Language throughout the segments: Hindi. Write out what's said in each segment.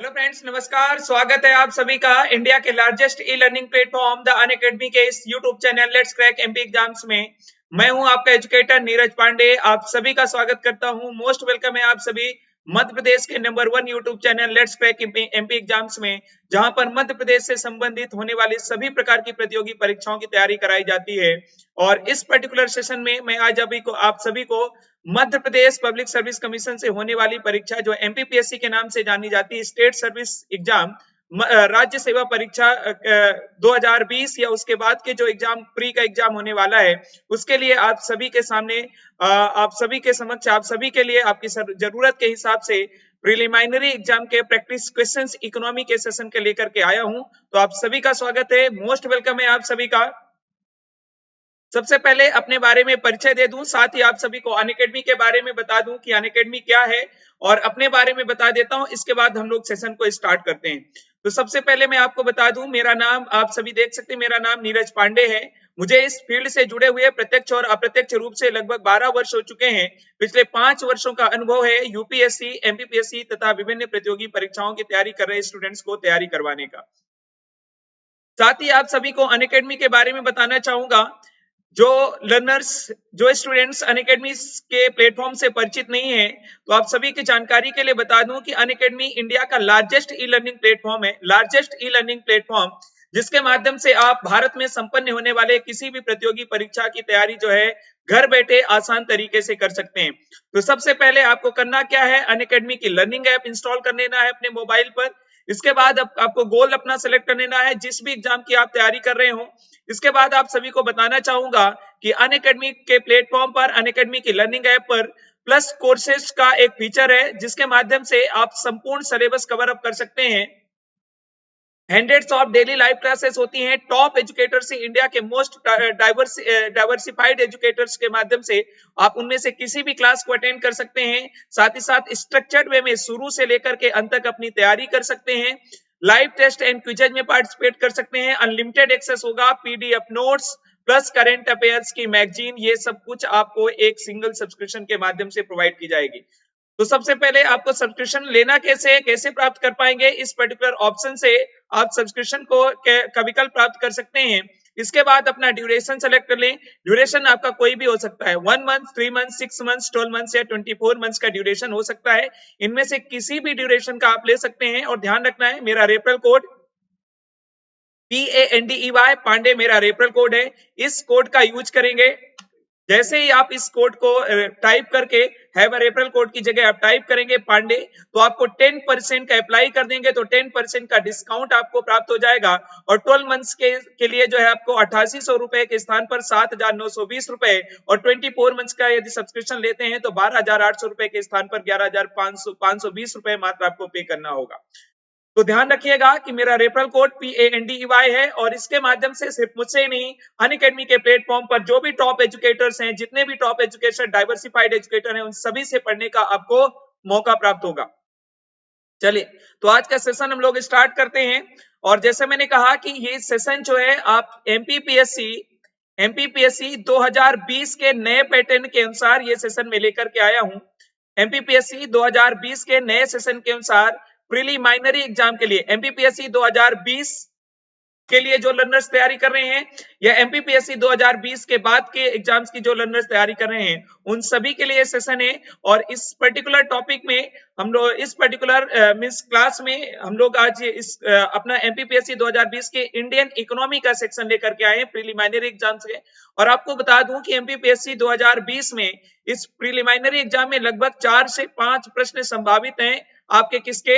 हेलो फ्रेंड्स, नमस्कार। स्वागत है आप सभी का इंडिया के largest e learning platform the Unacademy के इस YouTube channel let's crack MP exams में। मैं हूं आपका एजुकेटर नीरज पांडे। आप सभी का स्वागत करता हूं। मोस्ट वेलकम है आप सभी मध्य प्रदेश के number 1 YouTube channel let's crack MP exams में, जहां पर मध्य प्रदेश से संबंधित होने वाली सभी प्रकार की प्रतियोगी परीक्षाओं की तैयारी कराई जाती है। और इस पर्टिकुलर सेशन में मैं आज आप सभी को Madhya Pradesh public service commission से होने वाली परीक्षा जो एमपीपीएससी के नाम से जानी जाती है, स्टेट सर्विस एग्जाम, राज्य सेवा परीक्षा 2020 या उसके बाद के जो एग्जाम प्री का एग्जाम होने वाला है, उसके लिए आप सभी के सामने आप सभी के समक्ष आप सभी के लिए आपकी जरूरत के हिसाब से प्रिलिमिनरी एग्जाम के प्रैक्टिस क्वेश्चंस इकोनॉमी के सेशन के लेकर के आया हूं। तो आप सभी का स्वागत है, मोस्ट वेलकम है आप सभी का। सबसे पहले अपने बारे में परिचय दे दूं, साथ ही आप सभी को अनअकैडमी के बारे में बता दूं कि अनअकैडमी क्या है, और अपने बारे में बता देता हूं। इसके बाद हम लोग सेशन को स्टार्ट करते हैं। तो सबसे पहले मैं आपको बता दूं, मेरा नाम आप सभी देख सकते हैं, मेरा नाम नीरज पांडे है। मुझे इस फील्ड से जुड़े हुए प्रत्यक्ष और अप्रत्यक्ष रूप से लगभग 12 वर्ष हो चुके हैं। पिछले 5 वर्षों का अनुभव है यूपीएससी, एमपीपीएससी तथा विभिन्न प्रतियोगी परीक्षाओं की तैयारी कर रहे स्टूडेंट्स को तैयारी करवाने का। साथ ही आप सभी को अनअकैडमी के बारे में बताना चाहूंगा। जो लर्नर्स, जो स्टूडेंट्स अनअकैडमी के प्लेटफॉर्म से परिचित नहीं है, तो आप सभी की जानकारी के लिए बता दूं कि अनअकैडमी इंडिया का लार्जेस्ट ई लर्निंग प्लेटफॉर्म है, लार्जेस्ट ई लर्निंग प्लेटफॉर्म, जिसके माध्यम से आप भारत में संपन्न होने वाले किसी भी प्रतियोगी परीक्षा की तैयारी जो है घर बैठे आसान तरीके से कर सकते हैं। तो सबसे पहले आपको करना क्या है, अनअकैडमी की लर्निंग ऐप इंस्टॉल कर लेना है अपने मोबाइल पर। इसके बाद आपको गोल अपना सेलेक्ट कर लेना है, जिस भी एग्जाम की आप तैयारी कर रहे हो। इसके बाद आप सभी को बताना चाहूंगा कि अनअकैडमी के प्लेटफॉर्म पर, अनअकैडमी की लर्निंग ऐप पर प्लस कोर्सेज का एक फीचर है, जिसके माध्यम से आप संपूर्ण सिलेबस कवर अप कर सकते हैं। Hundreds of daily live classes होती हैं टॉप एजुकेटर्स से, इंडिया के मोस्ट डाइवर्सिफाइड एजुकेटर्स के माध्यम से आप उनमें से किसी भी क्लास को अटेंड कर सकते हैं। साथ ही साथ स्ट्रक्चर्ड वे में शुरू से लेकर के अंत तक अपनी तैयारी कर सकते हैं। लाइव टेस्ट एंड क्विजेज में पार्टिसिपेट कर सकते हैं। अनलिमिटेड एक्सेस होगा, PDF notes plus current affairs की मैगजीन, ये सब कुछ आपको एक सिंगल सब्सक्रिप्शन के माध्यम से प्रोवाइड की जाएगी। तो सबसे पहले आपको सब्सक्रिप्शन लेना कैसे प्राप्त कर पाएंगे, इस पर्टिकुलर ऑप्शन से आप सब्सक्रिप्शन का विकल्प प्राप्त कर सकते हैं। इसके बाद अपना ड्यूरेशन सेलेक्ट कर लें। ड्यूरेशन आपका कोई भी हो सकता है, 1 मंथ, 3 मंथ, 6 मंथ, 12 मंथ या 24 मंथ का ड्यूरेशन हो सकता है। इनमें से किसी भी ड्यूरेशन का आप ले सकते हैं। और ध्यान रखना है, मेरा रेफरल कोड PANDEY पांडे मेरा रेफरल कोड है। इस कोड का यूज करेंगे। जैसे ही आप इस कोड को टाइप करके हैव अ रेफरल कोड की जगह आप टाइप करेंगे पांडे, तो आपको 10% का अप्लाई कर देंगे, तो 10% का डिस्काउंट आपको प्राप्त हो जाएगा। और 12 मंथ्स के लिए जो है आपको 8800 रुपए के स्थान पर 7920 रुपए, और 24 मंथ्स का यदि सब्सक्रिप्शन लेते हैं तो 12800 रुपए के स्थान पर 11520 रुपए मात्र आपको पे करना होगा। तो ध्यान रखिएगा कि मेरा रेफरल कोड PANDEY है, और इसके माध्यम से सिर्फ मुझसे ही नहीं, अनअकैडमी के प्लेटफॉर्म पर जो भी टॉप एजुकेटर्स हैं, जितने भी टॉप एजुकेशन डाइवर्सिफाइड एजुकेटर हैं, उन सभी से पढ़ने का आपको मौका प्राप्त होगा। चलिए, तो आज का सेशन हम लोग स्टार्ट करते हैं। और जैसे मैंने कहा कि ये सेशन जो है आप एमपीपीएससी 2020 के नए पैटर्न के अनुसार ये सेशन में लेकर के आया हूं। एमपीपीएससी 2020 के नए सेशन के अनुसार प्रीलिमिनरी एग्जाम के लिए, एमपीपीएससी 2020 के लिए जो लर्नर्स तैयारी कर रहे हैं, या एमपीपीएससी 2020 के बाद के एग्जाम्स की जो लर्नर्स तैयारी कर रहे हैं, उन सभी के लिए सेशन है। और इस पर्टिकुलर टॉपिक में हम लोग, इस पर्टिकुलर मींस क्लास में हम लोग आज अपना एमपीपीएससी 2020 के इंडियन इकोनॉमी का सेक्शन लेकर के आए हैं प्रीलिमिनरी एग्जाम से। और आपको बता दूं कि एमपीपीएससी 2020 में इस प्रीलिमिनरी एग्जाम में लगभग 4 से 5 प्रश्न संभावित हैं आपके किसके,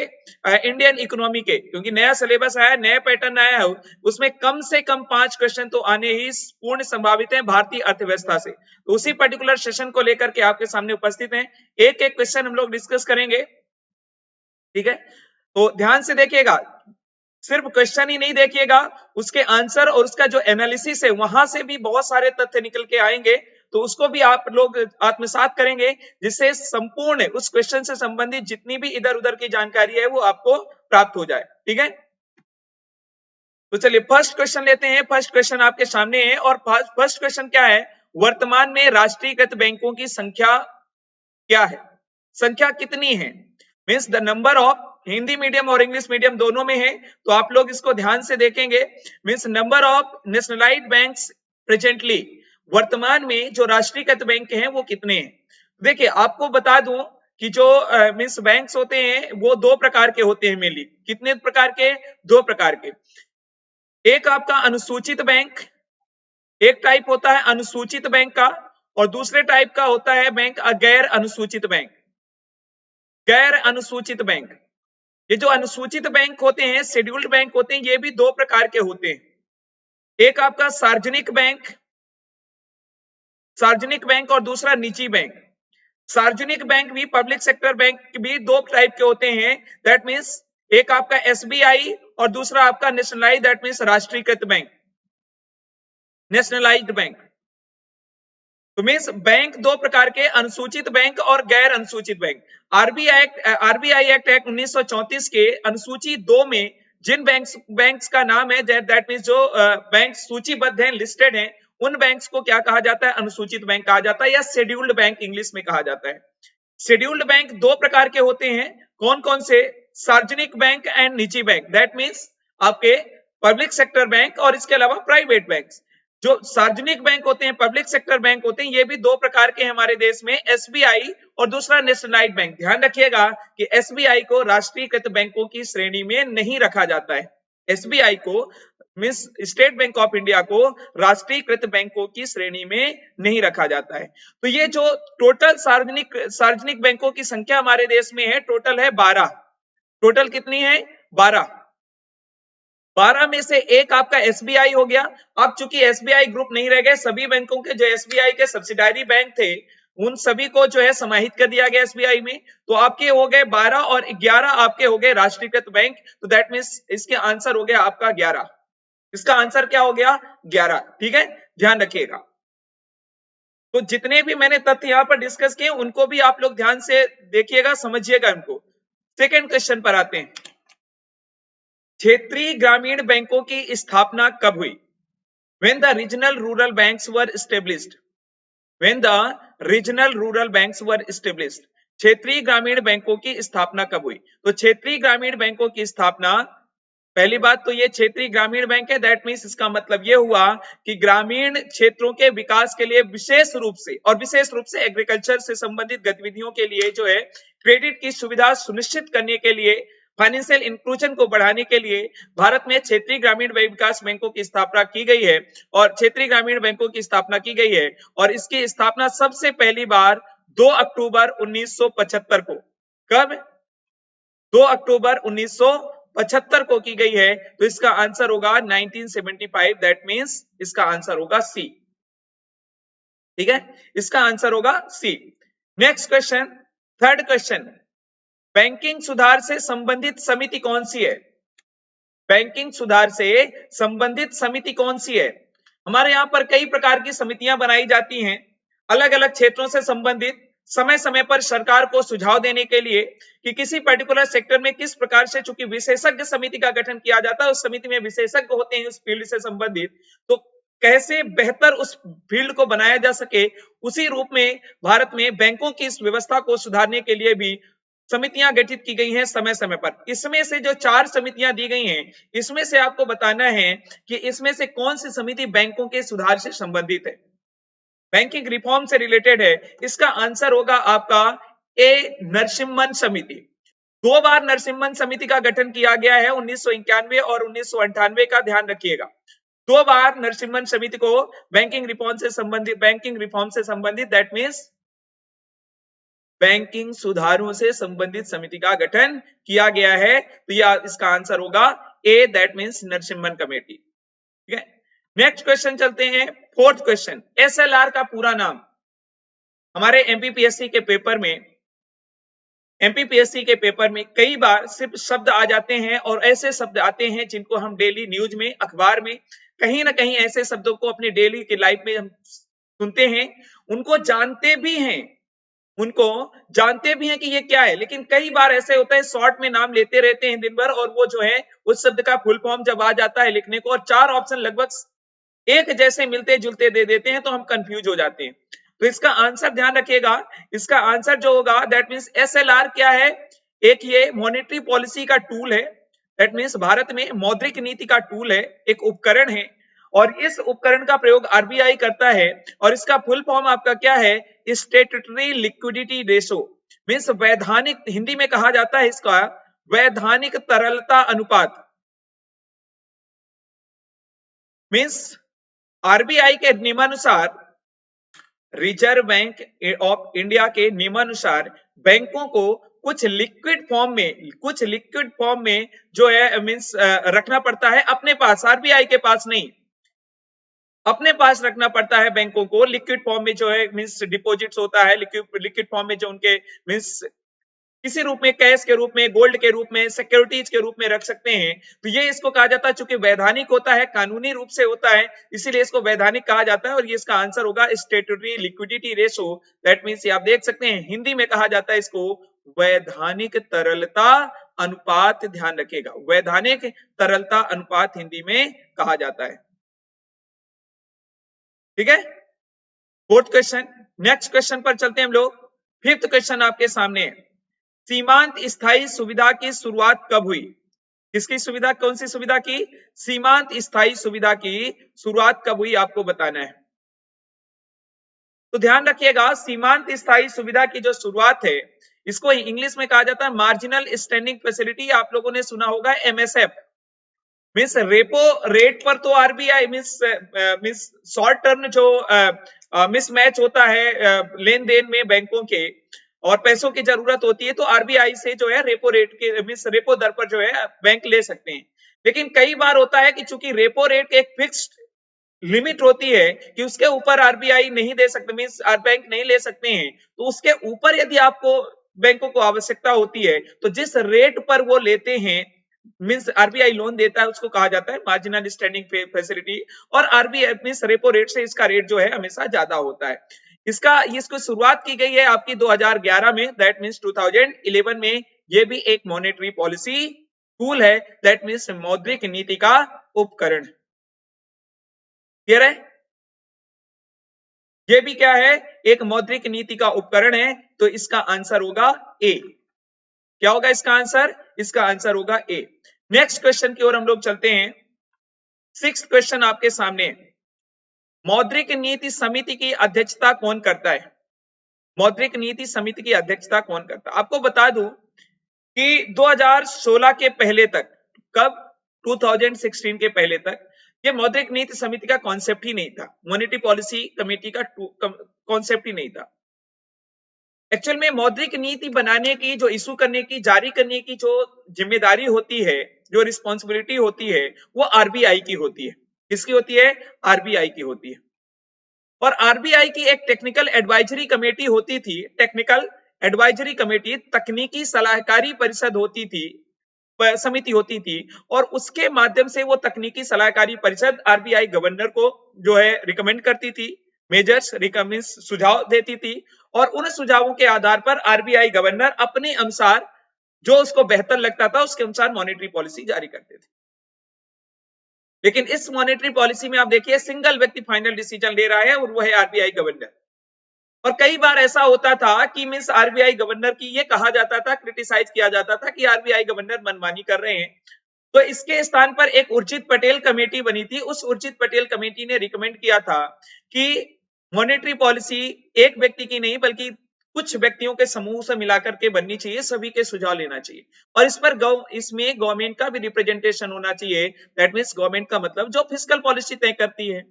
इंडियन इकोनॉमी के, क्योंकि नया सिलेबस आया, नया पैटर्न आया है, उसमें कम से कम 5 क्वेश्चन तो आने ही पूर्ण संभावित हैं भारतीय अर्थव्यवस्था से। तो उसी पर्टिकुलर सेशन को लेकर के आपके सामने उपस्थित हैं। एक एक क्वेश्चन हम लोग डिस्कस करेंगे, ठीक है। तो ध्यान से देखिएगा, सिर्फ क्वेश्चन ही नहीं देखिएगा, उसके आंसर और उसका जो एनालिसिस है, वहां से भी बहुत सारे तथ्य निकल के आएंगे, तो उसको भी आप लोग आत्मसात करेंगे, जिससे संपूर्ण उस क्वेश्चन से संबंधित जितनी भी इधर उधर की जानकारी है वो आपको प्राप्त हो जाए, ठीक है। तो चलिए फर्स्ट क्वेश्चन लेते हैं। फर्स्ट क्वेश्चन आपके सामने है, और फर्स्ट क्वेश्चन क्या है, वर्तमान में राष्ट्रीयकृत बैंकों की संख्या क्या है, संख्या कितनी है, means the number of Hindi medium और इंग्लिश मीडियम दोनों में है, तो आप लोग इसको ध्यान से देखेंगे। Means number of nationalised banks presently, वर्तमान में जो राष्ट्रीयकृत बैंक हैं वो कितने हैं। देखिए आपको बता दूं कि जो मींस बैंक्स होते हैं वो दो प्रकार के होते हैं मेनली। कितने प्रकार के? दो प्रकार के। एक आपका अनुसूचित बैंक, एक टाइप होता है अनुसूचित बैंक का, और दूसरे टाइप का होता है बैंक गैर अनुसूचित बैंक। गैर अनुसूचित बैंक, ये जो अनुसूचित बैंक होते हैं, शेड्यूल्ड बैंक होते हैं, ये भी दो प्रकार के होते हैं। एक आपका सार्वजनिक बैंक, सार्वजनिक बैंक, और दूसरा निजी बैंक। सार्वजनिक बैंक भी, पब्लिक सेक्टर बैंक भी दो टाइप के होते हैं। दैट मींस एक आपका एसबीआई और दूसरा आपका नेशनलाइज, दैट मींस राष्ट्रीयकृत बैंक, नेशनलाइज्ड बैंक। तो मींस बैंक दो प्रकार के, अनुसूचित बैंक और गैर अनुसूचित बैंक। आरबीआई एक्ट 1934 के अनुसूची 2 में जिन बैंक्स का नाम है, दैट मींस जो बैंक सूचीबद्ध हैं, लिस्टेड हैं, उन बैंक्स को क्या कहा जाता है? अनुसूचित बैंक कहा जाता है, या शेड्यूल्ड बैंक इंग्लिश में कहा जाता है। शेड्यूल्ड बैंक दो प्रकार के होते हैं। कौन कौन से? सार्वजनिक बैंक एंड निजी बैंक, दैट मींस आपके पब्लिक सेक्टर बैंक और इसके अलावा प्राइवेट बैंक। जो सार्वजनिक बैंक होते हैं, पब्लिक सेक्टर बैंक होते हैं, ये भी दो प्रकार के हैं हमारे देश में, एसबीआई और दूसरा नेशनलाइज्ड बैंक। ध्यान रखिएगा कि एसबीआई को राष्ट्रीयकृत बैंकों की श्रेणी में नहीं रखा जाता है। एसबीआई को means state bank of India को राष्ट्रीयकृत बैंकों की श्रेणी में नहीं रखा जाता है। तो ये जो टोटल सार्वजनिक बैंकों की संख्या हमारे देश में है, टोटल है 12। टोटल कितनी है? 12। 12 में से एक आपका एसबीआई हो गया। अब चूंकि एसबीआई ग्रुप नहीं रह गए, सभी बैंकों के जो एसबीआई के सब्सिडायरी बैंक थे उन सभी को जो है समाहित कर दिया गया एसबीआई में। तो आपके हो गए 12 और 11 आपके हो गए राष्ट्रीयकृत बैंक। तो दैट मींस इसके आंसर हो गया आपका 11। इसका आंसर क्या हो गया? 11। ठीक है, ध्यान रखिएगा। तो जितने भी मैंने तथ्य यहां पर डिस्कस किए उनको भी आप लोग ध्यान से देखिएगा, समझिएगा इनको। सेकेंड क्वेश्चन पर आते हैं। क्षेत्रीय ग्रामीण बैंकों की स्थापना कब हुई? When the regional rural banks were established. When the regional rural banks were established. क्षेत्रीय ग्रामीण बैंकों की स्थापना कब हुई? तो क्षेत्रीय ग्रामीण बैंकों की स्थापना, पहली बात तो ये क्षेत्रीय ग्रामीण बैंक है, दैट मींस इसका मतलब ये हुआ कि ग्रामीण क्षेत्रों के विकास के लिए विशेष रूप से एग्रीकल्चर से संबंधित गतिविधियों के लिए जो है क्रेडिट की सुविधा सुनिश्चित करने के लिए, फाइनेंशियल इंक्लूजन को बढ़ाने के लिए भारत में क्षेत्रीय ग्रामीण विकास बैंकों की स्थापना की गई है। और क्षेत्रीय ग्रामीण बैंकों की स्थापना की गई है और इसकी स्थापना सबसे पहली बार 2 अक्टूबर 1975 को। कब? 2 अक्टूबर 1975 को की गई है। तो इसका आंसर होगा 1975, दैट मींस इसका आंसर होगा सी। ठीक है, इसका आंसर होगा C. Next question, third question, banking सुधार से संबंधित समिति कौन सी है? बैंकिंग सुधार से संबंधित समिति कौन सी है? हमारे यहाँ पर कई प्रकार की समितियां बनाई जाती हैं, अलग अलग क्षेत्रों से संबंधित, समय समय पर सरकार को सुझाव देने के लिए कि किसी पर्टिकुलर सेक्टर में किस प्रकार से, चूंकि विशेषज्ञ समिति का गठन किया जाता है, उस समिति में विशेषज्ञ होते हैं उस फील्ड से संबंधित, तो कैसे बेहतर उस फील्ड को बनाया जा सके, उसी रूप में भारत में बैंकों की इस व्यवस्था को सुधारने के लिए भी समितियां गठित की गई हैं समय समय पर। इसमें से जो 4 समितियां दी गई हैं, इसमें से आपको बताना है कि इसमें से कौन सी समिति बैंकों के सुधार से संबंधित है, बैंकिंग रिफॉर्म से रिलेटेड है। इसका आंसर होगा आपका ए, नरसिम्हन समिति। 2 बार नरसिम्हन समिति का गठन किया गया है, 1991 और 1998 का ध्यान रखिएगा। 2 बार नरसिम्हन समिति को बैंकिंग रिफॉर्म से संबंधित दैट मींस बैंकिंग सुधारों से संबंधित समिति का गठन किया गया है। तो यह इसका आंसर होगा ए, दैट मींस नरसिम्हन कमेटी। ठीक है, नेक्स्ट क्वेश्चन चलते हैं। फोर्थ क्वेश्चन, एसएलआर का पूरा नाम। हमारे एमपीपीएससी के पेपर में कई बार सिर्फ शब्द आ जाते हैं और ऐसे शब्द आते हैं जिनको हम डेली न्यूज में, अखबार में, कहीं ना कहीं ऐसे शब्दों को अपनी डेली की लाइफ में हम सुनते हैं, उनको जानते भी हैं कि ये क्या है, लेकिन कई बार ऐसे होता है शॉर्ट में नाम लेते रहते हैं दिन भर, और वो जो है उस शब्द का फुल फॉर्म जब आ जाता है लिखने को और 4 ऑप्शन लगभग एक जैसे मिलते जुलते दे देते हैं, तो हम कंफ्यूज हो जाते हैं। तो इसका आंसर ध्यान रखिएगा, इसका आंसर जो होगा दैट मींस एसएलआर क्या है? एक ये मॉनेटरी पॉलिसी का टूल है, दैट मीन्स भारत में मौद्रिक नीति का टूल है, एक उपकरण है, और इस उपकरण का प्रयोग आरबीआई करता है, और इसका फुल फॉर्म आपका क्या है, स्टेट्यूटरी लिक्विडिटी रेशो, मीन्स वैधानिक, हिंदी में कहा जाता है इसका वैधानिक तरलता अनुपात। मीन्स आरबीआई के नियमानुसार, रिजर्व बैंक ऑफ इंडिया के नियमानुसार बैंकों को कुछ लिक्विड फॉर्म में जो है मीन्स रखना पड़ता है अपने पास, आरबीआई के पास नहीं, अपने पास रखना पड़ता है बैंकों को लिक्विड फॉर्म में, जो है मीन्स डिपॉजिट्स होता है लिक्विड फॉर्म में, जो उनके मीन्स किसी रूप में, कैश के रूप में, गोल्ड के रूप में, सिक्योरिटीज के रूप में रख सकते हैं। तो ये इसको कहा जाता है, चूंकि वैधानिक होता है, कानूनी रूप से होता है, इसीलिए इसको वैधानिक कहा जाता है, और ये इसका आंसर होगा statutory liquidity ratio. That means आप देख सकते हैं हिंदी में कहा जाता है इसको वैधानिक तरलता अनुपात, ध्यान रखिएगा, वैधानिक तरलता अनुपात हिंदी में कहा जाता है। ठीक है, फोर्थ क्वेश्चन। नेक्स्ट क्वेश्चन पर चलते हैं हम लोग। फिफ्थ क्वेश्चन आपके सामने है, सीमांत स्थायी सुविधा की शुरुआत कब हुई? किसकी सुविधा, कौन सी सुविधा की? सीमांत स्थायी सुविधा की शुरुआत कब हुई, आपको बताना है। तो ध्यान रखिएगा, सीमांत स्थायी सुविधा की जो शुरुआत है, इसको इंग्लिश में कहा जाता है मार्जिनल स्टैंडिंग फैसिलिटी। आप लोगों ने सुना होगा एमएसएफ, मीन्स रेपो रेट पर तो आरबीआई मीन्स शॉर्ट टर्म जो मिसमैच होता है लेन देन में बैंकों के, और पैसों की जरूरत होती है, तो आरबीआई से जो है रेपो रेट के मीन्स रेपो दर पर जो है बैंक ले सकते हैं। लेकिन कई बार होता है कि चूंकि रेपो रेट एक फिक्स्ड लिमिट होती है कि उसके ऊपर आरबीआई नहीं दे सकते, मीन्स बैंक नहीं ले सकते हैं, तो उसके ऊपर यदि आपको बैंकों को आवश्यकता होती है, तो जिस रेट पर वो लेते हैं, मीन्स आरबीआई लोन देता है, उसको कहा जाता है मार्जिनल स्टैंडिंग फैसिलिटी, और आरबीआई मीन्स रेपो रेट से इसका रेट जो है हमेशा ज्यादा होता है। इसको शुरुआत की गई है आपकी 2011 में, दैट मीन्स 2011 में। ये भी एक मॉनेटरी पॉलिसी टूल है, दैट मीन्स मौद्रिक नीति का उपकरण। क्लियर है? ये भी क्या है, एक मौद्रिक नीति का उपकरण है, तो इसका आंसर होगा ए। क्या होगा इसका आंसर? इसका आंसर होगा ए। नेक्स्ट क्वेश्चन की ओर हम लोग चलते हैं। सिक्स्थ क्वेश्चन आपके सामने, मौद्रिक नीति समिति की अध्यक्षता कौन करता है? मौद्रिक नीति समिति की अध्यक्षता कौन करता है? आपको बता दूं कि 2016 के पहले तक, कब? 2016 के पहले तक ये मौद्रिक नीति समिति का कॉन्सेप्ट ही नहीं था, मॉनेटरी पॉलिसी कमेटी का कॉन्सेप्ट ही नहीं था। एक्चुअल में मौद्रिक नीति बनाने की, जो इशू करने की, जारी करने की जो जिम्मेदारी होती है, जो रिस्पॉन्सिबिलिटी होती है, वो आरबीआई की होती है। किसकी होती है? आरबीआई की होती है। और आरबीआई की एक टेक्निकल एडवाइजरी कमेटी होती थी, टेक्निकल एडवाइजरी कमेटी, तकनीकी सलाहकारी परिषद होती थी, समिति होती थी, और उसके माध्यम से वो तकनीकी सलाहकारी परिषद आरबीआई गवर्नर को जो है रिकमेंड करती थी, मेजर्स रिकमेंड सुझाव देती थी, और उन सुझावों के आधार पर आरबीआई गवर्नर अपने अनुसार जो उसको बेहतर लगता था उसके अनुसार मॉनेटरी पॉलिसी जारी करते थे। लेकिन इस मॉनेटरी पॉलिसी में आप देखिए सिंगल व्यक्ति फाइनल डिसीजन ले रहा है, और वो है आरबीआई गवर्नर। और कई बार ऐसा होता था कि मीन्स आरबीआई गवर्नर की ये कहा जाता था, क्रिटिसाइज किया जाता था कि आरबीआई गवर्नर मनमानी कर रहे हैं, तो इसके स्थान पर एक उर्जित पटेल कमेटी बनी थी। उस उर्जित पटेल कमेटी ने रिकमेंड किया था कि मॉनेटरी पॉलिसी एक व्यक्ति की नहीं बल्कि कुछ व्यक्तियों के समूह से मिलाकर के बननी चाहिए, सभी के सुझाव लेना चाहिए, और इस पर इसमें गवर्नमेंट का भी रिप्रेजेंटेशन होना चाहिए। दैट मीन्स गवर्नमेंट का मतलब जो फिस्कल पॉलिसी तय करती है,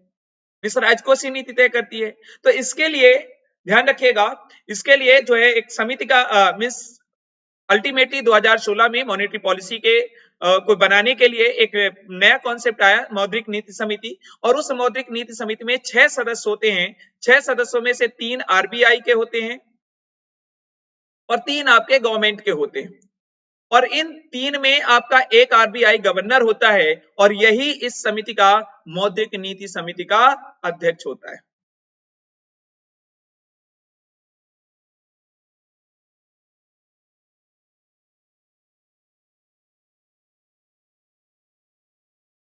राजकोषीय नीति तय करती है। तो इसके लिए ध्यान रखिएगा, इसके लिए जो है एक समिति का मीन्स अल्टीमेटली 2016 में मॉनेटरी पॉलिसी के को बनाने के लिए एक नया कॉन्सेप्ट आया, मौद्रिक नीति समिति, और उस मौद्रिक नीति समिति में 6 सदस्य होते हैं। 6 सदस्यों में से 3 आरबीआई के होते हैं और 3 आपके गवर्नमेंट के होते हैं, और इन 3 में आपका एक आरबीआई गवर्नर होता है, और यही इस समिति का, मौद्रिक नीति समिति का अध्यक्ष होता है।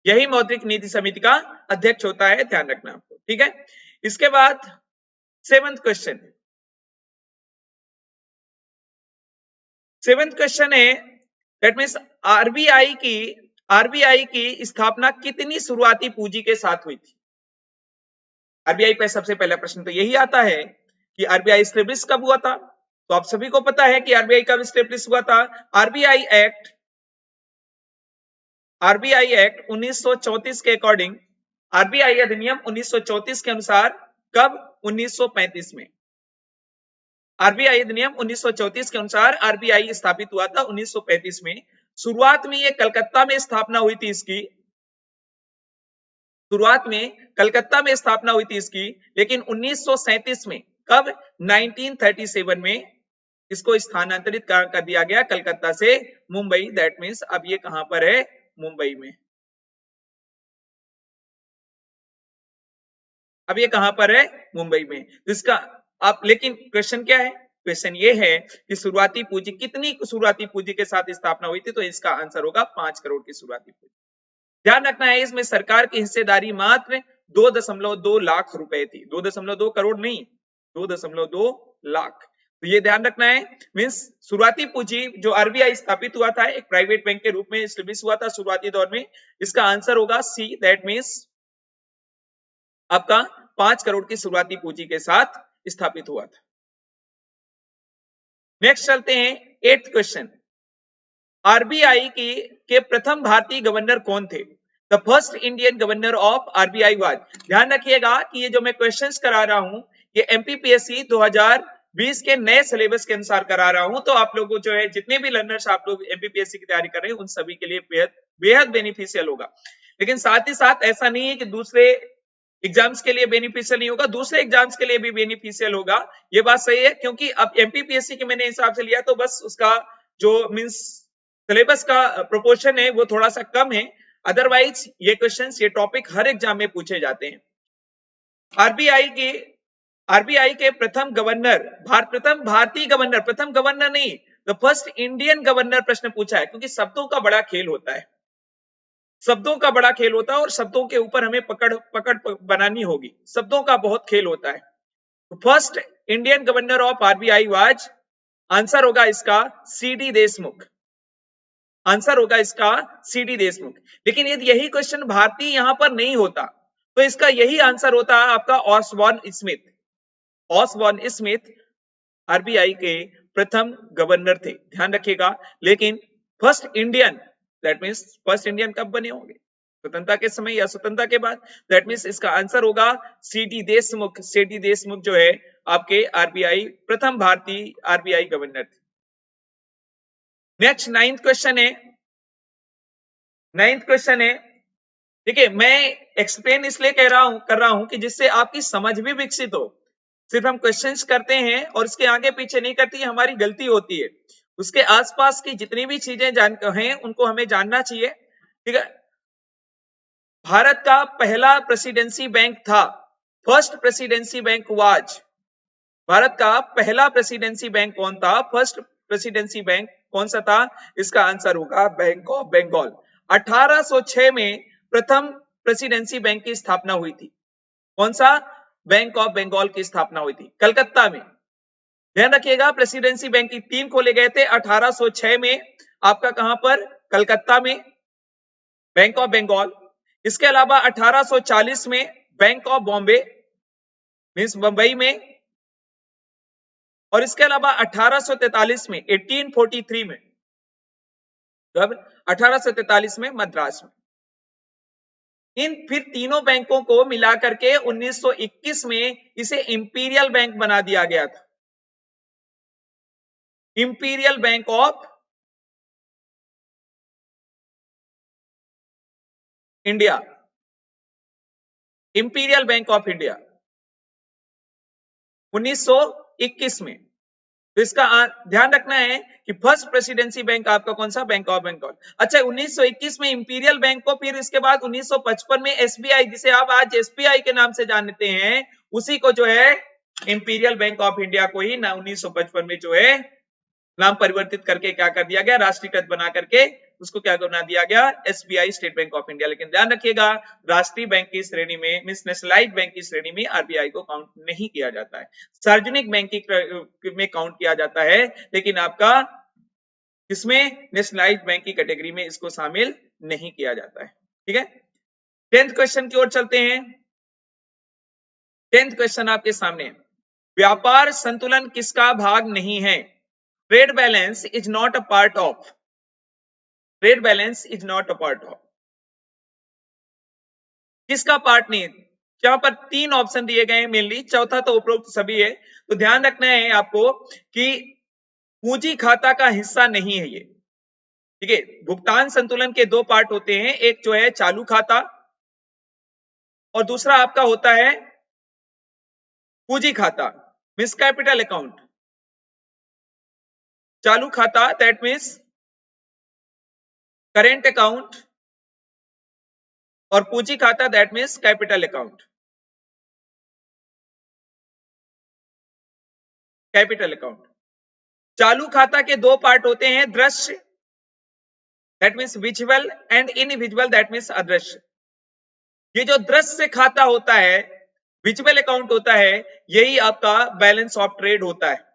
यही मौद्रिक नीति समिति का अध्यक्ष होता है, ध्यान रखना आपको। ठीक है, इसके बाद 7th क्वेश्चन। 7th क्वेश्चन है, दैट मीन्स आरबीआई की स्थापना कितनी शुरुआती पूंजी के साथ हुई थी? आरबीआई पे सबसे पहला प्रश्न तो यही आता है कि आरबीआई स्टेब्लिश कब हुआ था। तो आप सभी को पता है कि आरबीआई कब स्टेब्लिश हुआ था। आरबीआई एक्ट 1934 के अकॉर्डिंग, आरबीआई अधिनियम 1934 के अनुसार कब? 1935 में। आरबीआई अधिनियम 1934 के अनुसार आरबीआई स्थापित हुआ था 1935 में। शुरुआत में ये कलकत्ता में स्थापना हुई थी इसकी, लेकिन 1937 में, कब? 1937 में इसको स्थानांतरित कर दिया गया कलकत्ता से मुंबई। दैट मीन्स अब ये कहां पर है? मुंबई में। अब ये कहां पर है? मुंबई में। तो इसका आप, लेकिन क्वेश्चन क्या है? क्वेश्चन ये है कि शुरुआती पूंजी, कितनी शुरुआती पूंजी के साथ स्थापना हुई थी? तो इसका आंसर होगा 5 करोड़ की शुरुआती पूंजी। ध्यान रखना है इसमें सरकार की हिस्सेदारी मात्र 2.2 लाख रुपए थी। 2.2 करोड़ नहीं, 2.2 लाख। तो ये ध्यान रखना है। मींस शुरुआती पूंजी जो आरबीआई स्थापित हुआ था एक प्राइवेट बैंक के रूप में एस्टेब्लिश हुआ था शुरुआती दौर में। इसका आंसर होगा सी, दैट मीन्स आपका 5 करोड़ की शुरुआती पूंजी के साथ स्थापित हुआ था। नेक्स्ट चलते हैं 8th क्वेश्चन। आरबीआई के प्रथम भारतीय गवर्नर कौन थे? The first Indian governor of RBI was. ध्यान रखिएगा कि ये जो मैं क्वेश्चंस करा रहा हूं ये एमपीपीएससी 2020 के नए सिलेबस के अनुसार करा रहा हूं। तो आप लोगों जो है, जितने भी लर्नर्स आप लोग एमपीपीएससी की तैयारी कर रहे हैं, उन सभी के लिए बेहद बेनिफिशियल होगा। लेकिन साथ ही साथ ऐसा नहीं है कि दूसरे एग्जाम्स के लिए बेनिफिशियल नहीं होगा, दूसरे एग्जाम्स के लिए भी बेनिफिशियल होगा। ये बात सही है, क्योंकि अब एमपीपीएससी के मैंने हिसाब से लिया तो बस उसका जो मींस सिलेबस का प्रोपोर्शन है वो थोड़ा सा कम है। अदरवाइज ये क्वेश्चंस, ये टॉपिक हर एग्जाम में पूछे जाते हैं। आरबीआई के प्रथम गवर्नर, प्रथम भारतीय गवर्नर, प्रथम गवर्नर नहीं, द फर्स्ट इंडियन गवर्नर प्रश्न पूछा है, क्योंकि शब्दों का बड़ा खेल होता है, शब्दों का बड़ा खेल होता है और शब्दों के ऊपर हमें पकड़ बनानी होगी। शब्दों का बहुत खेल होता है। First Indian governor of RBI was, answer होगा इसका सीडी देशमुख। आंसर होगा इसका सीडी देशमुख। लेकिन यदि यही क्वेश्चन भारतीय यहां पर नहीं होता तो इसका यही आंसर होता आपका Osborne Smith. Osborne Smith RBI के प्रथम गवर्नर थे, ध्यान रखिएगा। लेकिन first Indian, that means first Indian कब बने होंगे? स्वतंत्रता के समय या स्वतंत्रता के बाद? दैट मींस इसका आंसर होगा सीडी देशमुख। सीडी देशमुख जो है आपके आरबीआई प्रथम भारतीय आरबीआई गवर्नर थे। नेक्स्ट 9th क्वेश्चन है। 9th क्वेश्चन है, देखिए मैं एक्सप्लेन इसलिए कर रहा हूं कि जिससे आपकी समझ भी विकसित हो। सिर्फ हम क्वेश्चंस करते हैं और इसके आगे पीछे नहीं करती, हमारी गलती होती है। उसके आसपास की जितनी भी चीजें हैं उनको हमें जानना चाहिए, ठीक है। भारत का पहला प्रेसिडेंसी बैंक था, first presidency bank was. Bharat का पहला प्रेसिडेंसी बैंक कौन था? फर्स्ट प्रेसिडेंसी बैंक कौन सा था? इसका आंसर होगा बैंक ऑफ बंगाल। 1806 में प्रथम प्रेसिडेंसी बैंक की स्थापना हुई थी। कौन सा? बैंक ऑफ बंगाल की स्थापना हुई थी कलकत्ता में। ध्यान रखिएगा, प्रेसिडेंसी बैंक की 3 खोले गए थे 1806 में, आपका कहां पर? कलकत्ता में, बैंक ऑफ बंगाल। इसके अलावा 1840 में bank of Bombay means Mumbai में, और इसके अलावा 1843 में 1843 में, तब 1843 में मद्रास में। इन फिर तीनों बैंकों को मिलाकर के 1921 में इसे इंपीरियल बैंक बना दिया गया था। Imperial Bank of India, imperial Bank of India 1921 में। तो इसका ध्यान रखना है कि फर्स्ट प्रेसिडेंसी बैंक आपका कौन सा? Bank of Bengal. अच्छा, 1921 में इंपीरियल बैंक को, फिर इसके बाद 1955 में एसबीआई, जिसे आप आज एसबीआई के नाम से जानते हैं, उसी को जो है इंपीरियल बैंक ऑफ इंडिया को ही ना 1955 में जो है नाम परिवर्तित करके क्या कर दिया गया? राष्ट्रीयकृत बना करके उसको क्या बना दिया गया? SBI, state bank of India. लेकिन ध्यान रखिएगा, राष्ट्रीय बैंक की श्रेणी में मींस नेशनलाइज्ड बैंक की श्रेणी में आरबीआई को काउंट नहीं किया जाता है, सार्वजनिक बैंक में काउंट किया जाता है। लेकिन आपका इसमें नेशनलाइज्ड बैंक की कैटेगरी में इसको शामिल नहीं किया जाता है। ठीक है, 10th क्वेश्चन की ओर चलते हैं। 10th क्वेश्चन आपके सामने, व्यापार संतुलन किसका भाग नहीं है? Trade balance is not a part of, trade balance is not a part of, किसका पार्ट नहीं है? यहां पर 3 ऑप्शन दिए गए हैं मेनली, चौथा तो उपरोक्त सभी है। तो ध्यान रखना है आपको कि पूंजी खाता का हिस्सा नहीं है ये। ठीक है, भुगतान संतुलन के 2 पार्ट होते हैं, एक जो है चालू खाता और दूसरा आपका होता है पूंजी खाता, मीन्स कैपिटल अकाउंट। चालू खाता दैट मीन्स करेंट अकाउंट और पूंजी खाता that means capital account, capital account. चालू खाता के 2 पार्ट होते हैं, दृश्य that means visual and invisual that means अदृश्य। ये जो दृश्य खाता होता है, विजुअल अकाउंट होता है, यही आपका बैलेंस ऑफ ट्रेड होता है।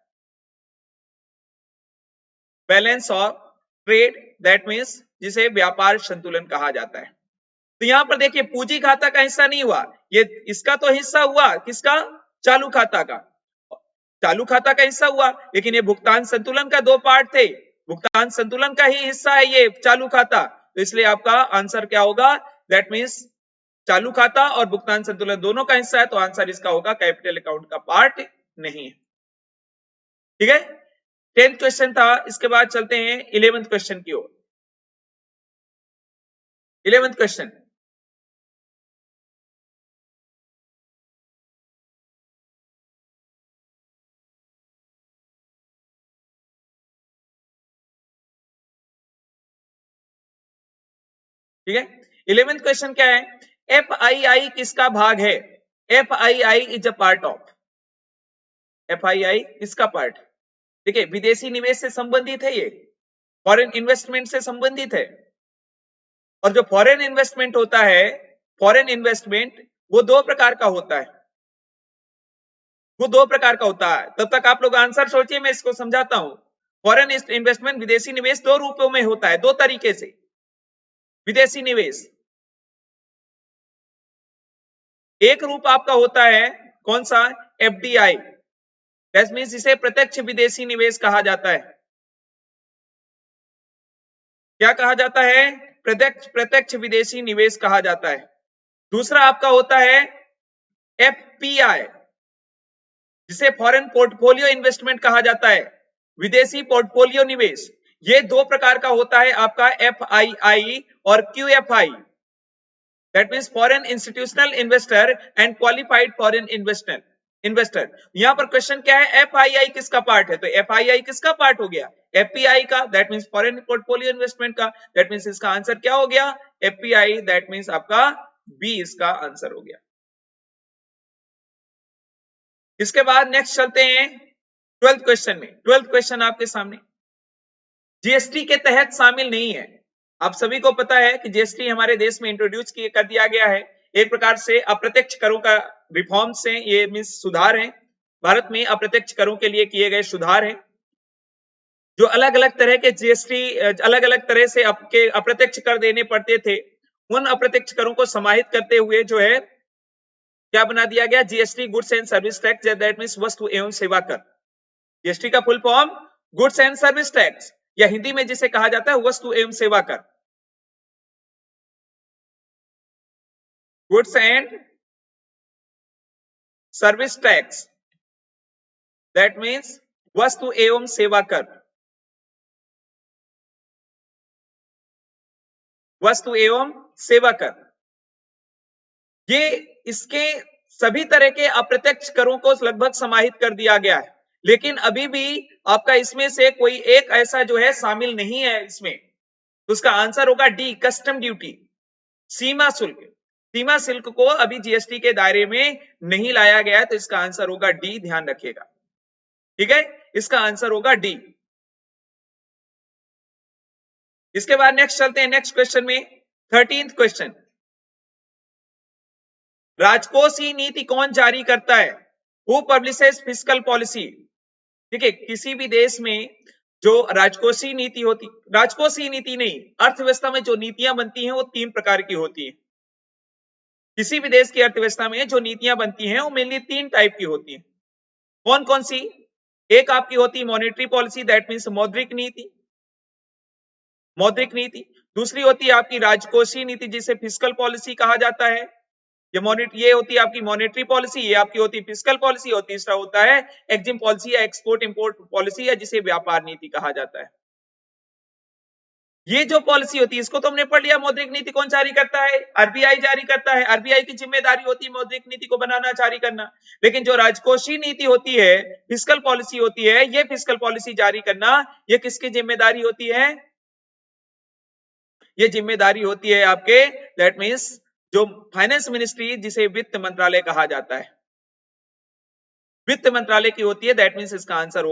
Balance of trade that means जिसे व्यापार संतुलन कहा जाता है। तो यहां पर देखिए पूंजी खाता का हिस्सा नहीं हुआ, ये इसका तो हिस्सा हुआ, किसका? चालू खाता का। चालू खाता का हिस्सा हुआ, लेकिन ये भुगतान संतुलन का 2 पार्ट थे, भुगतान संतुलन का ही हिस्सा है ये चालू खाता। तो इसलिए आपका आंसर क्या होगा? दैट मीन्स चालू खाता और भुगतान संतुलन दोनों का हिस्सा है, तो आंसर इसका होगा कैपिटल अकाउंट का पार्ट नहीं है। ठीक है, 10th क्वेश्चन था। इसके बाद चलते हैं 11th क्वेश्चन की ओर। 11th क्वेश्चन, ठीक है, 11th क्वेश्चन क्या है? FII किसका भाग है? FII is a part of, FII किसका पार्ट? देखिए विदेशी निवेश से संबंधित है, ये फॉरेन इन्वेस्टमेंट से संबंधित है। और जो फॉरेन इन्वेस्टमेंट होता है, फॉरेन इन्वेस्टमेंट वो 2 प्रकार का होता है, वो 2 प्रकार का होता है। तब तक आप लोग आंसर सोचिए, मैं इसको समझाता हूं। फॉरेन इन्वेस्टमेंट विदेशी निवेश 2 रूपों में होता है, 2 तरीके से। विदेशी निवेश एक रूप आपका होता है, कौन सा? FDI, दैट मींस इसे प्रत्यक्ष विदेशी निवेश कहा जाता है। क्या कहा जाता है? प्रत्यक्ष विदेशी निवेश कहा जाता है। दूसरा आपका होता है FPI, जिसे फॉरेन पोर्टफोलियो इन्वेस्टमेंट कहा जाता है, विदेशी पोर्टफोलियो निवेश। ये 2 प्रकार का होता है आपका, FII और QFI, that means foreign institutional investor and qualified foreign investor. यहां पर क्वेश्चन क्या है? FII किसका पार्ट है? तो FII किसका पार्ट हो गया? FPI का, that means foreign portfolio investment का। दैट मींस इसका आंसर क्या हो गया? FPI, दैट मींस आपका बी इसका आंसर हो गया। इसके बाद नेक्स्ट चलते हैं 12th क्वेश्चन में। 12th क्वेश्चन आपके सामने, जीएसटी के तहत शामिल नहीं है। आप सभी को पता है कि जीएसटी हमारे देश में इंट्रोड्यूस कर दिया गया है, एक प्रकार से अप्रत्यक्ष करों का रिफॉर्म से, ये मींस सुधार है। भारत में अप्रत्यक्ष करों के लिए किए गए सुधार हैं, जो अलग अलग तरह के जीएसटी, अलग अलग तरह से आपके अप्रत्यक्ष कर देने पड़ते थे, उन अप्रत्यक्ष करों को समाहित करते हुए जो है क्या बना दिया गया? GST, goods and service tax, that means वस्तु एवं सेवा कर। जीएसटी का full form goods and service tax, या हिंदी में जिसे कहा जाता है वस्तु एवं सेवा कर। Goods and service tax, that means वस्तु एवं सेवा कर, वस्तु एवं सेवा कर। ये इसके सभी तरह के अप्रत्यक्ष करों को लगभग समाहित कर दिया गया है, लेकिन अभी भी आपका इसमें से कोई एक ऐसा जो है शामिल नहीं है इसमें, तो उसका आंसर होगा डी, कस्टम ड्यूटी, सीमा शुल्क। सीमा शुल्क को अभी जीएसटी के दायरे में नहीं लाया गया है, तो इसका आंसर होगा डी, ध्यान रखिएगा। ठीक है, इसका आंसर होगा डी। इसके बाद नेक्स्ट चलते हैं नेक्स्ट क्वेश्चन में, 13th क्वेश्चन, राजकोषीय नीति कौन जारी करता है? Who publishes fiscal policy? ठीक है, किसी भी देश में जो राजकोषीय नीति होती, राजकोषीय नीति नहीं, अर्थव्यवस्था में जो नीतियां बनती हैं वो 3 प्रकार की होती हैं। किसी भी देश की अर्थव्यवस्था में जो नीतियां बनती हैं वो मेनली 3 टाइप की होती हैं। कौन कौन सी? एक आपकी होती है मॉनेटरी पॉलिसी, दैट मीन्स मौद्रिक नीति, मौद्रिक नीति। दूसरी होती है आपकी राजकोषीय नीति जिसे फिस्कल पॉलिसी कहा जाता है। ये होती है आपकी मॉनेटरी पॉलिसी, ये आपकी होती है फिस्कल पॉलिसी। और तीसरा होता है एक्जिम पॉलिसी या एक्सपोर्ट इंपोर्ट पॉलिसी या जिसे व्यापार नीति कहा जाता है। ये जो पॉलिसी होती है इसको तो हमने पढ़ लिया। मौद्रिक नीति कौन जारी करता है? आरबीआई जारी करता है। आरबीआई की जिम्मेदारी होती है मौद्रिक नीति को बनाना, जारी करना। लेकिन जो राजकोषीय नीति होती है, फिस्कल पॉलिसी होती है, ये फिस्कल पॉलिसी जारी करना, ये किसकी जिम्मेदारी होती है? ये जिम्मेदारी होती है आपके, दैट मीन्स जो फाइनेंस मिनिस्ट्री जिसे वित्त मंत्रालय कहा जाता है, वित्त मंत्रालय की होती है। दैट मीन्स इसका आंसर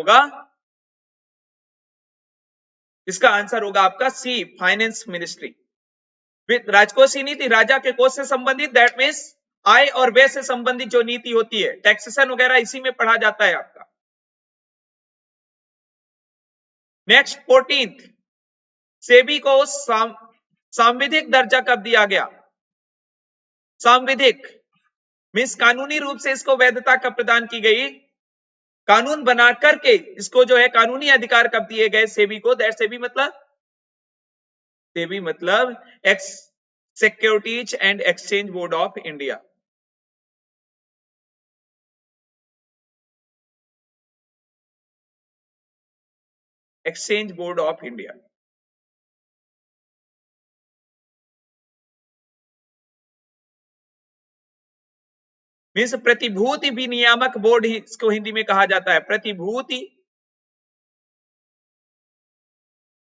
होगा आपका सी, फाइनेंस मिनिस्ट्री। राजकोषीय नीति राजा के कोष से संबंधित, दैट मीन्स आय और व्यय से संबंधित जो नीति होती है, टैक्सेशन वगैरह इसी में पढ़ा जाता है आपका। नेक्स्ट 14th, सेबी को सांविधिक दर्जा कब दिया गया? सांविधिक मीन्स कानूनी रूप से इसको वैधता कब प्रदान की गई? कानून बना करके इसको जो है कानूनी अधिकार कब दिए गए सेबी को? दैट सेबी मतलब x securities and exchange board of India. Exchange board of India. Means प्रतिभूति विनियामक बोर्ड ही इसको हिंदी में कहा जाता है। प्रतिभूति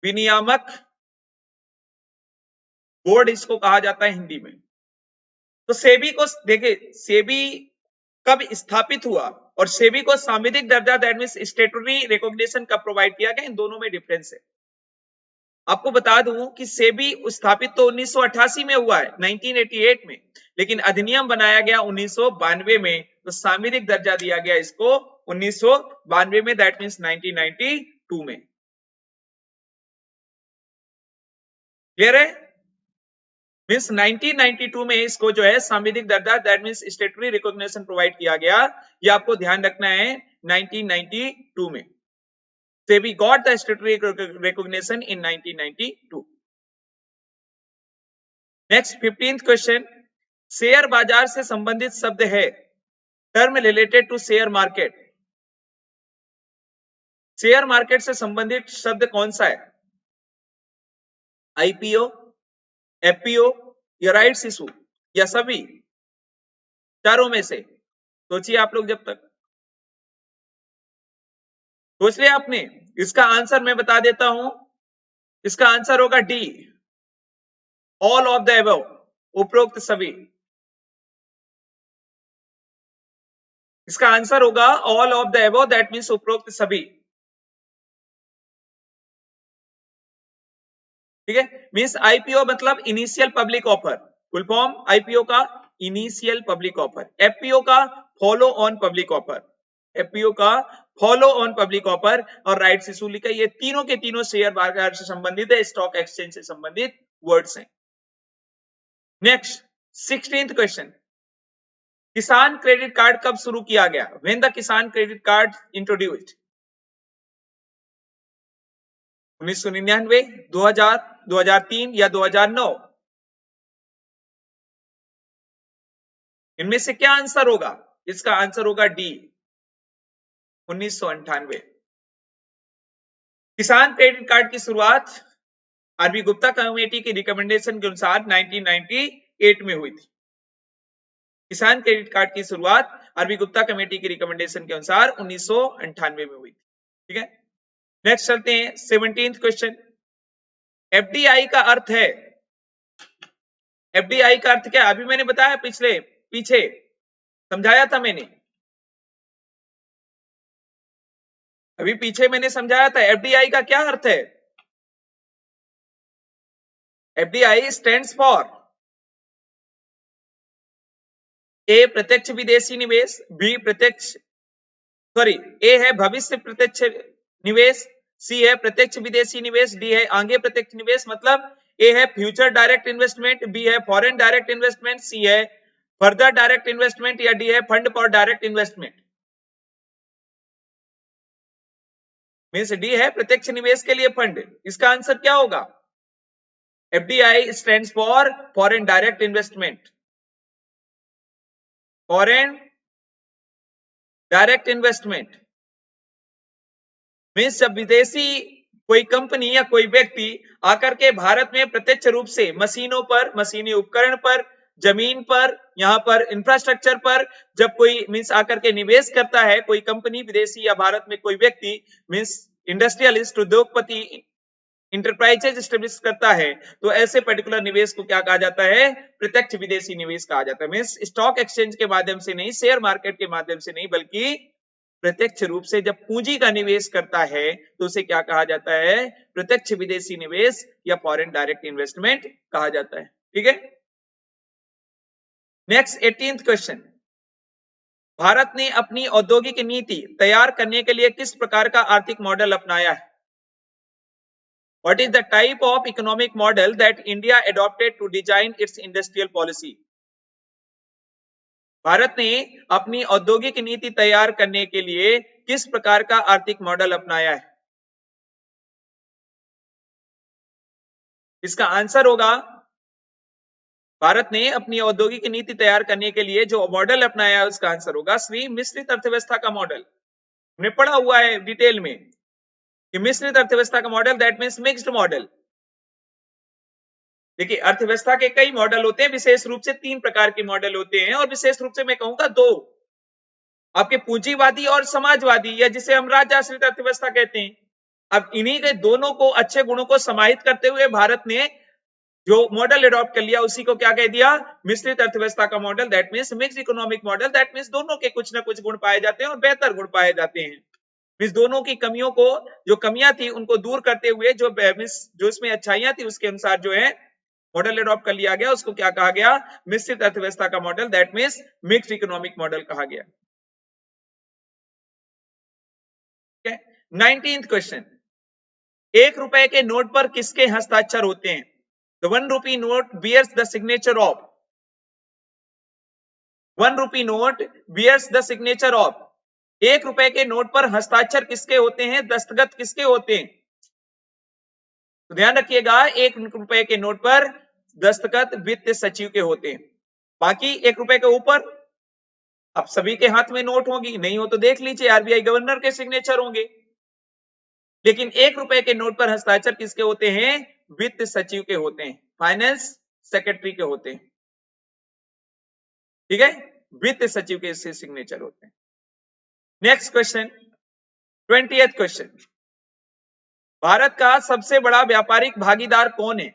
विनियामक बोर्ड इसको कहा जाता है हिंदी में। तो सेबी को देखिए, सेबी कब स्थापित हुआ और सेबी को सांविधिक दर्जा दैट मींस स्टेटूटरी रिकॉग्निशन कब प्रोवाइड किया गया, इन दोनों में डिफरेंस है। आपको बता दूं कि सेबी स्थापित तो 1988 में हुआ है, 1988 में, लेकिन अधिनियम बनाया गया 1992 में। तो सांविधिक दर्जा दिया गया इसको 1992 में, दैट मींस 1992 में। क्लियर है? मींस 1992 में इसको जो है सांविधिक दर्जा that means statutory recognition provide किया गया। ये आपको ध्यान रखना है, 1992 में SEBI got the statutory recognition in 1992। Next 15th question, share बाजार से संबंधित शब्द है, term related to share market. Share market से संबंधित शब्द कौन सा है? आईपीओ, एफपीओ या राइट्स इशू या सभी चारों में से? सोचिए आप लोग, जब तक सोच लिया आपने, इसका आंसर मैं बता देता हूं। इसका आंसर होगा D, all of the above, उपरोक्त सभी। इसका आंसर होगा all of the above, that means उपरोक्त सभी। ठीक है, मींस आईपीओ मतलब initial public offer, full form IPO का इनिशियल पब्लिक ऑफर, एफपीओ का follow on public offer, FPO का फॉलो ऑन पब्लिक ऑफर, और राइट्स इशू लिखा। ये तीनों के तीनों शेयर बाजार से संबंधित है, स्टॉक एक्सचेंज से संबंधित वर्ड्स हैं। नेक्स्ट 16th क्वेश्चन, किसान क्रेडिट कार्ड कब शुरू किया गया? व्हेन द किसान क्रेडिट कार्ड इंट्रोड्यूस्ड? 1999, 2000, 2003 या 2009? इनमें से क्या आंसर होगा? इसका आंसर होगा डी, 1998। किसान क्रेडिट कार्ड की शुरुआत आरबी गुप्ता कमेटी की रिकमेंडेशन के अनुसार 1998 में हुई थी। किसान क्रेडिट कार्ड की शुरुआत आरबी गुप्ता कमेटी की रिकमेंडेशन के अनुसार 1998 में हुई थी। ठीक है, नेक्स्ट चलते हैं 17th क्वेश्चन, एफडीआई का अर्थ है, एफडीआई का अर्थ क्या? अभी मैंने बताया, पीछे समझाया था मैंने, अभी पीछे मैंने समझाया था एफडीआई का क्या अर्थ है। एफडीआई स्टैंड्स फॉर ए प्रत्यक्ष विदेशी निवेश, बी ए है भविष्य प्रत्यक्ष निवेश, सी है प्रत्यक्ष विदेशी निवेश, डी है आगे प्रत्यक्ष निवेश, मतलब ए है फ्यूचर डायरेक्ट इन्वेस्टमेंट, बी है फॉरेन डायरेक्ट इन्वेस्टमेंट, सी है फर्दर डायरेक्ट इन्वेस्टमेंट, या डी है fund for direct investment. Means D है प्रत्यक्ष निवेश के लिए फंड। इसका आंसर क्या होगा? FDI stands for foreign direct investment, foreign direct investment. Means जब विदेशी कोई कंपनी या कोई व्यक्ति आकर के भारत में प्रत्यक्ष रूप से मशीनों पर, मशीनी उपकरण पर, जमीन पर, यहाँ पर इंफ्रास्ट्रक्चर पर जब कोई मीन्स आकर के निवेश करता है, कोई कंपनी विदेशी या भारत में कोई व्यक्ति मीन्स इंडस्ट्रियलिस्ट, उद्योगपति, इंटरप्राइजेज स्टेब्लिश करता है, तो ऐसे पर्टिकुलर निवेश को क्या कहा जाता है? प्रत्यक्ष विदेशी निवेश कहा जाता है। मीन्स स्टॉक एक्सचेंज के माध्यम से नहीं, शेयर मार्केट के माध्यम से नहीं, बल्कि प्रत्यक्ष रूप से जब पूंजी का निवेश करता है तो उसे क्या कहा जाता है? प्रत्यक्ष विदेशी निवेश या फॉरेन डायरेक्ट इन्वेस्टमेंट कहा जाता है। ठीक है, नेक्स्ट 18th क्वेश्चन, भारत ने अपनी औद्योगिक नीति तैयार करने के लिए किस प्रकार का आर्थिक मॉडल अपनाया है? What is the type of economic model that India adopted to design its industrial policy? Bharat ने अपनी औद्योगिक नीति तैयार करने के लिए किस प्रकार का आर्थिक मॉडल अपनाया है? इसका आंसर होगा, भारत ने अपनी औद्योगिक नीति तैयार करने के लिए जो मॉडल अपनाया है उसका आंसर होगा श्री मिश्रित अर्थव्यवस्था का मॉडल। हमने पढ़ा हुआ है डिटेल में कि मिश्रित अर्थव्यवस्था का model that means mixed model. देखिए, अर्थव्यवस्था के कई मॉडल होते हैं, विशेष रूप से 3 प्रकार के मॉडल होते हैं, और विशेष रूप से मैं कहूंगा 2, आपके पूंजीवादी और समाजवादी, या जिसे हम राज्य आश्रित अर्थव्यवस्था कहते हैं। अब इन्हीं के दोनों को, अच्छे गुणों को समाहित करते हुए भारत ने जो मॉडल एडॉप्ट कर लिया उसी को क्या कह दिया? मिश्रित अर्थव्यवस्था का model, that means mixed economic model. That means दोनों के कुछ ना कुछ गुण पाए जाते हैं और बेहतर गुण पाए जाते हैं। मींस दोनों की कमियों को, जो कमियां थी उनको दूर करते हुए जो इसमें अच्छाइयां थी उसके अनुसार जो है मॉडल एडॉप्ट कर लिया गया, उसको क्या कहा गया? मिश्रित अर्थव्यवस्था का model, that means mixed economic model कहा गया। 19th क्वेश्चन, 1 रुपए के नोट पर किसके हस्ताक्षर होते हैं? The 1 rupee note bears the signature of, 1 rupee note bears the signature of, 1 रुपए के नोट पर हस्ताक्षर किसके होते हैं? दस्तखत किसके होते हैं? तो ध्यान रखिएगा, 1 रुपए के नोट पर दस्तखत वित्त सचिव के होते हैं। बाकी 1 रुपए के ऊपर अब सभी के हाथ में नोट होगी, नहीं हो तो देख लीजिए, आरबीआई गवर्नर के सिग्नेचर होंगे। लेकिन 1 रुपए के नोट पर हस्ताक्षर किसके होते हैं? वित्त सचिव के होते हैं, फाइनेंस सेक्रेटरी के होते हैं। ठीक है, वित्त सचिव के इससे सिग्नेचर होते हैं। Next question, 20th question, Bharat का सबसे बड़ा व्यापारिक भागीदार कौन है?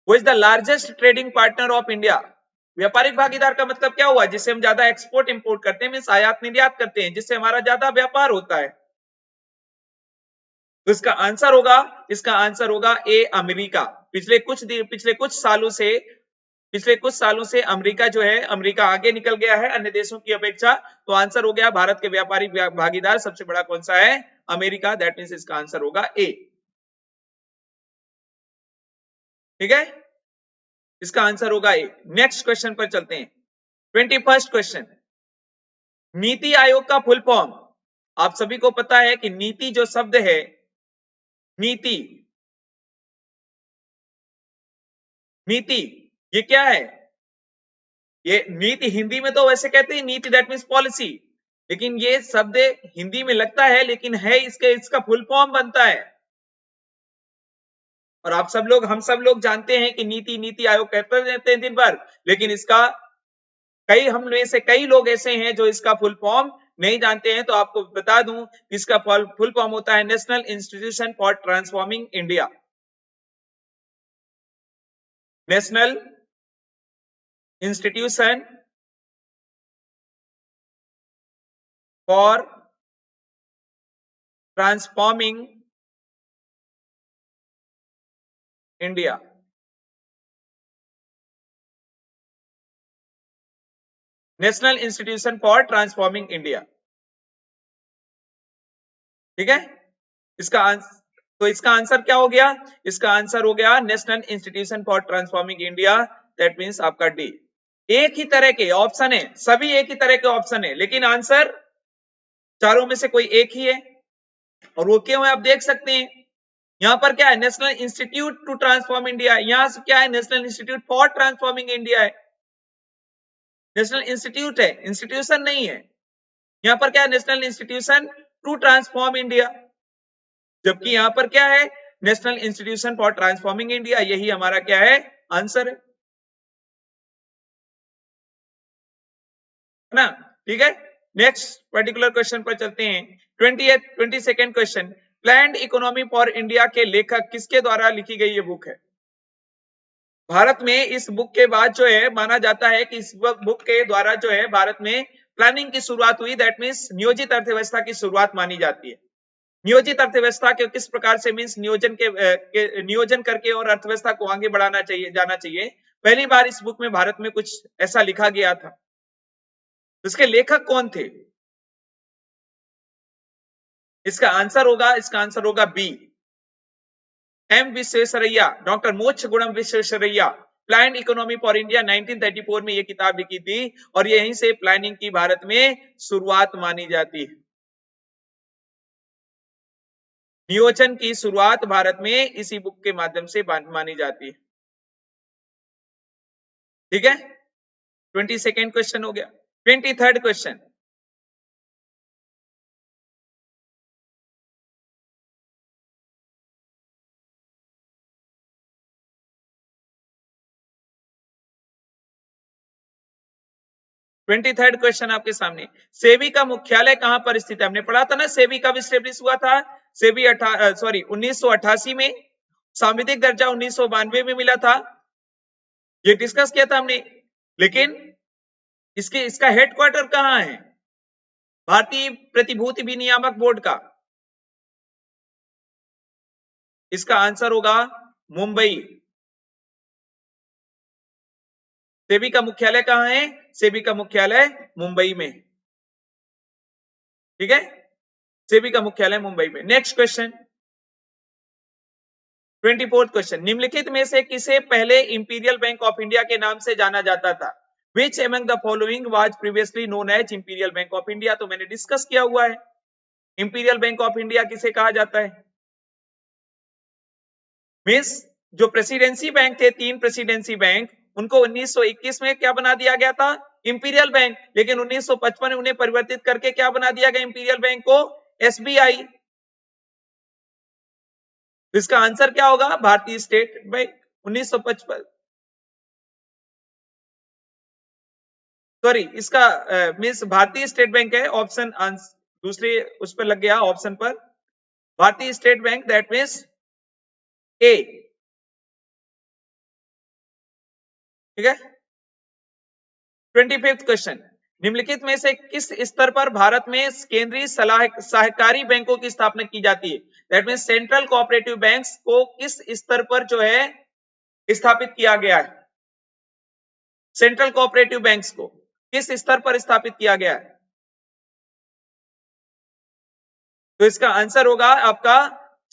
Who is the largest trading partner of India? व्यापारिक भागीदार का मतलब क्या हुआ? जिससे हम ज्यादा एक्सपोर्ट इंपोर्ट करते हैं, मींस आयात निर्यात करते हैं, जिससे हमारा ज्यादा व्यापार होता है। तो इसका आंसर होगा ए, अमेरिका। पिछले कुछ सालों से अमेरिका जो है, अमेरिका आगे निकल गया है अन्य देशों की अपेक्षा। तो आंसर हो गया, भारत के व्यापारिक भागीदार सबसे बड़ा कौन सा है? अमेरिका। दैट मींस इसका आंसर होगा ए। ठीक है, इसका आंसर होगा ए। नेक्स्ट क्वेश्चन पर चलते हैं, 21st क्वेश्चन, नीति आयोग का फुल फॉर्म। आप सभी को पता है कि नीति जो शब्द है, नीति ये क्या है? ये नीति हिंदी में तो वैसे कहते हैं नीति, दैट मींस पॉलिसी, लेकिन ये शब्द हिंदी में लगता है लेकिन है इसका फुल फॉर्म बनता है। और आप सब लोग, हम सब लोग जानते हैं कि नीति आयोग कहते रहते हैं दिन भर, लेकिन इसका हम में से कई लोग ऐसे हैं जो इसका फुल फॉर्म नहीं जानते हैं। तो आपको बता दूं, इसका फुल फॉर्म होता है National Institution for Transforming India. National Institution for Transforming India. National Institution for Transforming India. ठीक है, इसका आंसर क्या हो गया? इसका आंसर हो गया national Institution for Transforming India, that means आपका डी। एक ही तरह के ऑप्शन है, सभी एक ही तरह के ऑप्शन है, लेकिन आंसर चारों में से कोई एक ही है। और वो क्यों है आप देख सकते हैं, यहां पर क्या है, National Institute to Transform India, यहां से क्या है, National Institute for Transforming India है, नेशनल इंस्टीट्यूट है, इंस्टीट्यूशन नहीं है। यहां पर क्या है, National Institution to Transform India, जबकि यहां पर क्या है, National Institution for Transforming India. यही हमारा क्या है, आंसर है ना? ठीक है, नेक्स्ट पर्टिकुलर क्वेश्चन पर चलते हैं। 22nd question, planned economy for India के लेखक किसके द्वारा लिखी गई ये बुक है? भारत में इस बुक के बाद जो है माना जाता है कि इस बुक के द्वारा जो है भारत में प्लानिंग की शुरुआत हुई, दैट मीन्स नियोजित अर्थव्यवस्था की शुरुआत मानी जाती है। नियोजित अर्थव्यवस्था के किस प्रकार से मीन्स नियोजन करके और अर्थव्यवस्था को आगे बढ़ाना चाहिए, जाना चाहिए, पहली बार इस बुक में भारत में कुछ ऐसा लिखा गया था। इसके लेखक कौन थे? इसका आंसर होगा B, M Visvesvaraya, doctor Mokshagundam Visvesvaraya. Plan economy for India 1934 में ये किताब लिखी थी और यहीं से प्लानिंग की भारत में शुरुआत मानी जाती है। नियोजन की शुरुआत भारत में इसी बुक के माध्यम से मानी जाती है। ठीक है, 22nd क्वेश्चन हो गया। 23rd क्वेश्चन, आपके सामने, सेबी का मुख्यालय कहां पर स्थित है? हमने पढ़ा था ना, सेबी कब स्टेब्लिश हुआ था? सेबी 1988 में, सांविधिक दर्जा 1992 में मिला था, ये डिस्कस किया था हमने। लेकिन इसका हेडक्वार्टर कहां है? भारतीय प्रतिभूति विनियामक बोर्ड का। इसका आंसर होगा मुंबई। सेबी का मुख्यालय कहां है? सेबी का मुख्यालय मुंबई में। ठीक है, सेबी का मुख्यालय मुंबई में। नेक्स्ट क्वेश्चन, 24th क्वेश्चन, निम्नलिखित में से किसे पहले इंपीरियल बैंक ऑफ इंडिया के नाम से जाना जाता था? Which among the following was previously known as Imperial Bank of India? तो मैंने डिस्कस किया हुआ है, इंपीरियल बैंक ऑफ इंडिया किसे कहा जाता है? मीन्स जो प्रेसिडेंसी बैंक थे, 3 प्रेसिडेंसी बैंक, उनको 1921 में क्या बना दिया गया था? Imperial bank. लेकिन 1955 में उन्हें परिवर्तित करके क्या बना दिया गया इंपीरियल बैंक को? एसबीआई। इसका आंसर क्या होगा? भारतीय स्टेट बैंक। 1955, सॉरी, इसका मीन्स भारतीय स्टेट बैंक है, ऑप्शन दूसरे उस पर लग गया, ऑप्शन पर भारतीय स्टेट बैंक, दैट मीन्स ए। ठीक है, 25th क्वेश्चन, निम्नलिखित में से किस स्तर पर भारत में केंद्रीय सहकारी बैंकों की स्थापना की जाती है? That means central cooperative banks को किस स्तर पर जो है स्थापित किया गया है? सेंट्रल कोऑपरेटिव बैंक्स को किस स्तर पर स्थापित किया गया है? तो इसका आंसर होगा आपका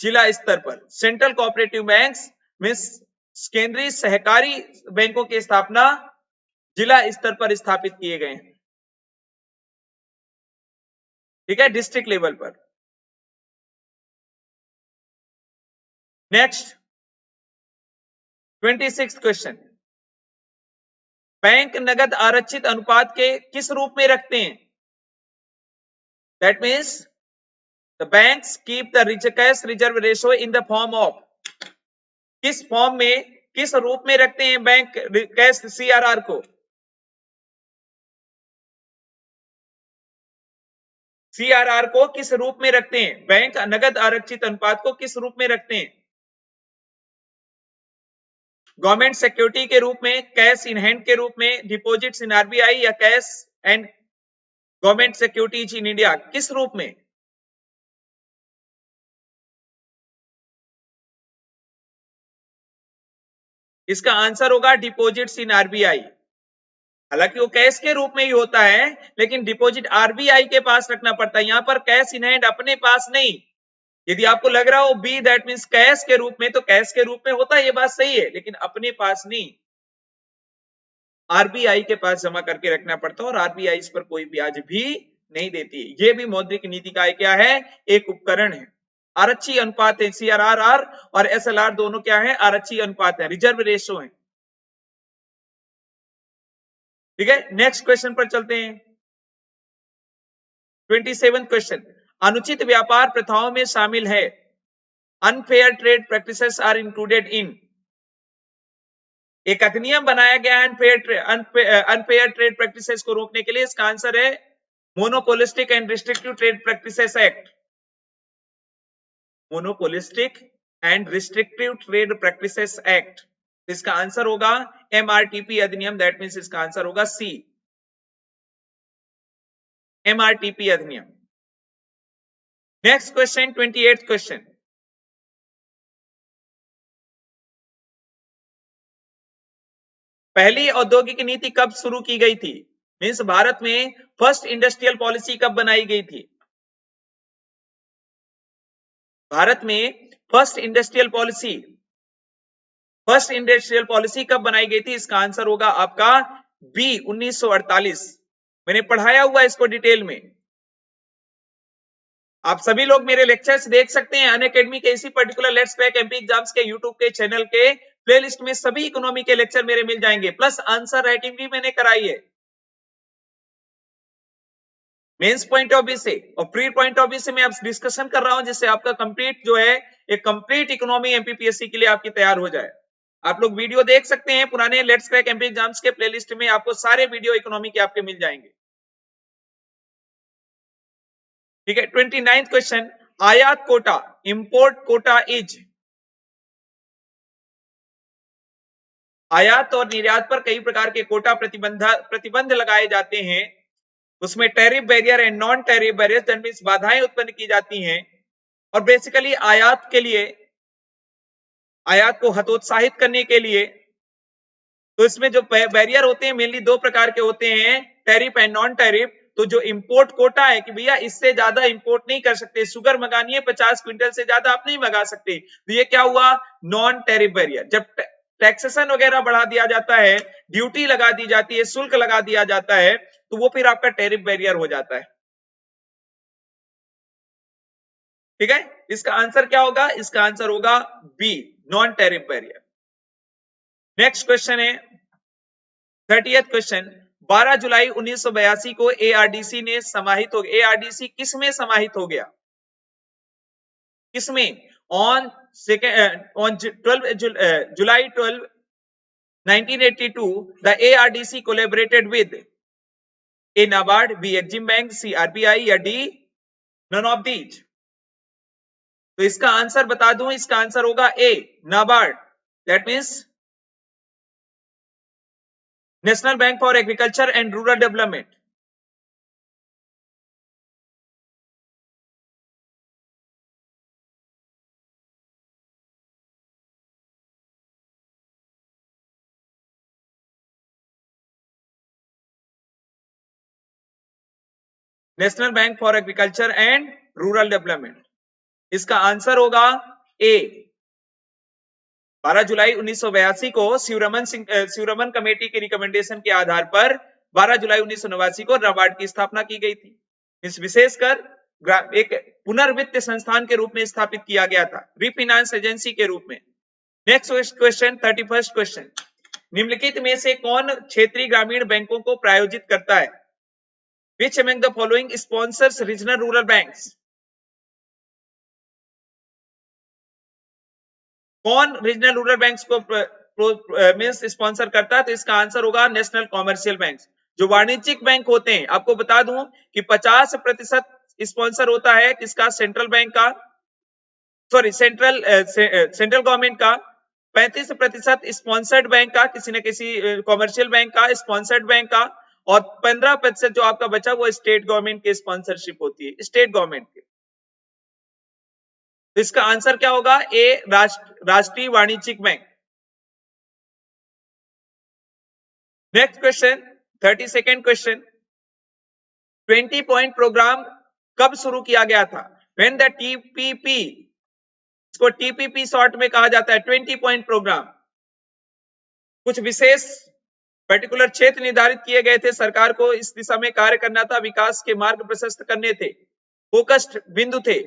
जिला स्तर पर। सेंट्रल कोऑपरेटिव बैंक्स मीन्स केंद्रीय सहकारी बैंकों की स्थापना जिला स्तर पर स्थापित किए गए हैं। ठीक है, डिस्ट्रिक्ट लेवल पर। नेक्स्ट, 26th क्वेश्चन, बैंक नगद आरक्षित अनुपात के किस रूप में रखते हैं? That means the banks keep the cash reserve ratio in the form of, किस फॉर्म में, किस रूप में रखते हैं बैंक कैश सीआरआर को? सीआरआर को किस रूप में रखते हैं? बैंक नगद आरक्षित अनुपात को किस रूप में रखते हैं? गवर्नमेंट सिक्योरिटी के रूप में, कैश इन हैंड के रूप में, डिपॉजिट्स इन आरबीआई, या cash and government securities in India, किस रूप में? इसका आंसर होगा डिपॉजिट्स इन आरबीआई। हालांकि वो कैश के रूप में ही होता है, लेकिन डिपॉजिट आरबीआई के पास रखना पड़ता है। यहां पर कैश इन हैंड अपने पास नहीं, यदि आपको लग रहा हो बी दैट मीन्स कैश के रूप में, तो कैश के रूप में होता है, ये बात सही है, लेकिन अपने पास नहीं, आरबीआई के पास जमा करके रखना पड़ता है और आरबीआई इस पर कोई ब्याज भी नहीं देती। ये भी मौद्रिक नीति का क्या है, एक उपकरण है। आरक्षी अनुपात है, सीआरआर और एसएलआर दोनों क्या है, आरक्षी अनुपात है, रिजर्व रेशो है। ठीक है, नेक्स्ट क्वेश्चन पर चलते हैं। 27 क्वेश्चन, अनुचित व्यापार प्रथाओं में शामिल है, unfair trade practices are included in. एक अधिनियम बनाया गया है अनफेयर ट्रेड प्रैक्टिसेस को रोकने के लिए, इसका आंसर है monopolistic and restrictive trade practices act. Monopolistic and restrictive trade practices act, इसका आंसर होगा एमआरटीपी अधिनियम, दैट मींस इसका आंसर होगा सी, एमआरटीपी अधिनियम। नेक्स्ट क्वेश्चन, 28th क्वेश्चन, पहली औद्योगिक नीति कब शुरू की गई थी, मींस भारत में फर्स्ट इंडस्ट्रियल पॉलिसी कब बनाई गई थी। भारत में फर्स्ट इंडस्ट्रियल पॉलिसी कब बनाई गई थी, इसका आंसर होगा आपका बी 1948। मैंने पढ़ाया हुआ इसको डिटेल में, आप सभी लोग मेरे लेक्चर्स देख सकते हैं अनअकैडमी के इसी particular let's crack MP exams के यूट्यूब के चैनल के प्लेलिस्ट में सभी इकोनॉमी के लेक्चर मेरे मिल जाएंगे, प्लस आंसर राइटिंग भी मैंने कराई है मेंस पॉइंट ऑफ व्यू से और प्री पॉइंट ऑफ व्यू से मैं अब डिस्कशन कर रहा हूं, जिससे आपका कंप्लीट जो है एक कंप्लीट इकोनॉमी एमपीपीएससी के लिए आपकी तैयार हो जाए। आप लोग वीडियो देख सकते हैं पुराने लेट्स क्रैक एमपी एग्जाम्स के प्लेलिस्ट में, आपको सारे वीडियो इकोनॉमी के आपके मिल जाएंगे। ठीक है, 29th क्वेश्चन, आयात कोटा, इंपोर्ट कोटा इज। आयात और निर्यात पर कई प्रकार के कोटा प्रतिबंध लगाए जाते हैं, उसमें tariff barrier and non tariff barrier, that means बाधाएं उत्पन्न की जाती हैं, और बेसिकली आयात के लिए, आयात को हतोत्साहित करने के लिए, तो इसमें जो बैरियर होते हैं मेनली दो प्रकार के होते हैं, टैरिफ एंड नॉन टैरिफ। तो जो इंपोर्ट कोटा है कि भैया इससे ज्यादा इंपोर्ट नहीं कर सकते, शुगर मंगानी है 50 क्विंटल से ज्यादा आप नहीं मंगा सकते, तो ये क्या हुआ, नॉन टैरिफ बैरियर। जब टैक्सेशन वगैरह बढ़ा दिया जाता है, ड्यूटी लगा दी जाती है, शुल्क लगा दिया जाता है, तो वो फिर आपका टैरिफ बैरियर हो जाता है। ठीक है, इसका आंसर क्या होगा, इसका आंसर होगा B, non tariff barrier. Next question है 30th क्वेश्चन, 12 जुलाई 1982 को एआरडीसी ने समाहित हो गया। एआरडीसी किस में समाहित हो गया, किसमें, on 12 July 12 1982 the ARDC collaborated with A NABARD, B EXIM bank, C RBI या डी नन ऑफ दीज। तो इसका आंसर बता दूं, इसका आंसर होगा A, NABARD, that means National Bank for Agriculture and Rural Development. National Bank for Agriculture and Rural Development, इसका आंसर होगा ए। 12 जुलाई 1982 को शिवरमन कमेटी की रिकमेंडेशन के आधार पर 12 जुलाई 1989 को नाबार्ड की स्थापना की गई थी। इस विशेषकर एक पुनर्वित्त संस्थान के रूप में स्थापित किया गया था, रिफाइनेंस एजेंसी के रूप में। नेक्स्ट क्वेश्चन, 31st क्वेश्चन, निम्नलिखित में से कौन क्षेत्रीय ग्रामीण बैंकों को प्रायोजित करता है, which among the following sponsors regional rural banks. कौन रीजनल रूरल बैंक्स को मींस स्पॉन्सर करता है, तो इसका आंसर होगा नेशनल कॉमर्शियल बैंक। जो वाणिज्यिक बैंक होते हैं, आपको बता दूं कि 50% स्पॉन्सर होता है किसका, सेंट्रल बैंक का, सॉरी सेंट्रल गवर्नमेंट का, 35% स्पॉन्सर्ड बैंक का, किसी न किसी कॉमर्शियल बैंक का, स्पॉन्सर्ड बैंक का, और 15% जो आपका बचा वो स्टेट गवर्नमेंट की स्पॉन्सरशिप होती है, स्टेट गवर्नमेंट की। तो इसका आंसर क्या होगा, ए, राष्ट्रीय वाणिज्यिक बैंक। Next question, 32nd question, 20 point program कब शुरू किया गया था। व्हेन द टीपीपी, इसको टीपीपी शॉर्ट में कहा जाता है 20 पॉइंट प्रोग्राम। कुछ विशेष पर्टिकुलर क्षेत्र निर्धारित किए गए थे, सरकार को इस दिशा में कार्य करना था, विकास के मार्ग प्रशस्त करने थे, फोकस्ड बिंदु थे।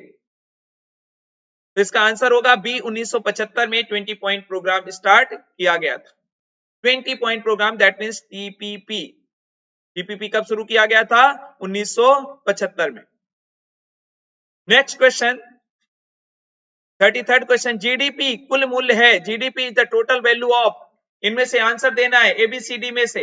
तो इसका आंसर होगा बी, 1975 में 20 पॉइंट प्रोग्राम स्टार्ट किया गया था। 20 point program, that means TPP. TPP कब शुरू किया गया था? 1975 में। Next question, 33rd question, GDP कुल मूल्य है, GDP is the total value of, इनमें से आंसर देना है एबीसीडी में से।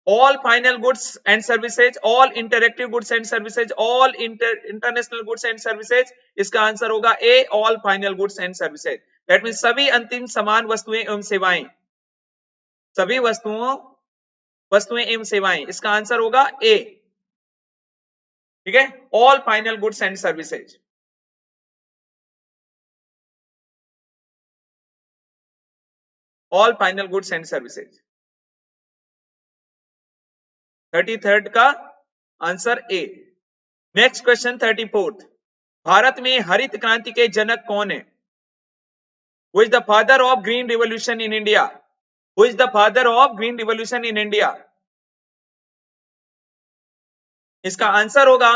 All final goods and services, all interactive goods and services, all international goods and services, इसका आंसर होगा A, all final goods and services. That means सभी अंतिम समान वस्तुएं एवं सेवाएं, सभी वस्तुएं एवं सेवाएं, इसका आंसर होगा ए। ठीक है, all final goods and services. All final goods and services, 33rd का answer A. Next question 34th, Bharat में हरित क्रांति के जनक कौन है? Who is the father of green revolution in India? Who is the father of green revolution in India? इसका आंसर होगा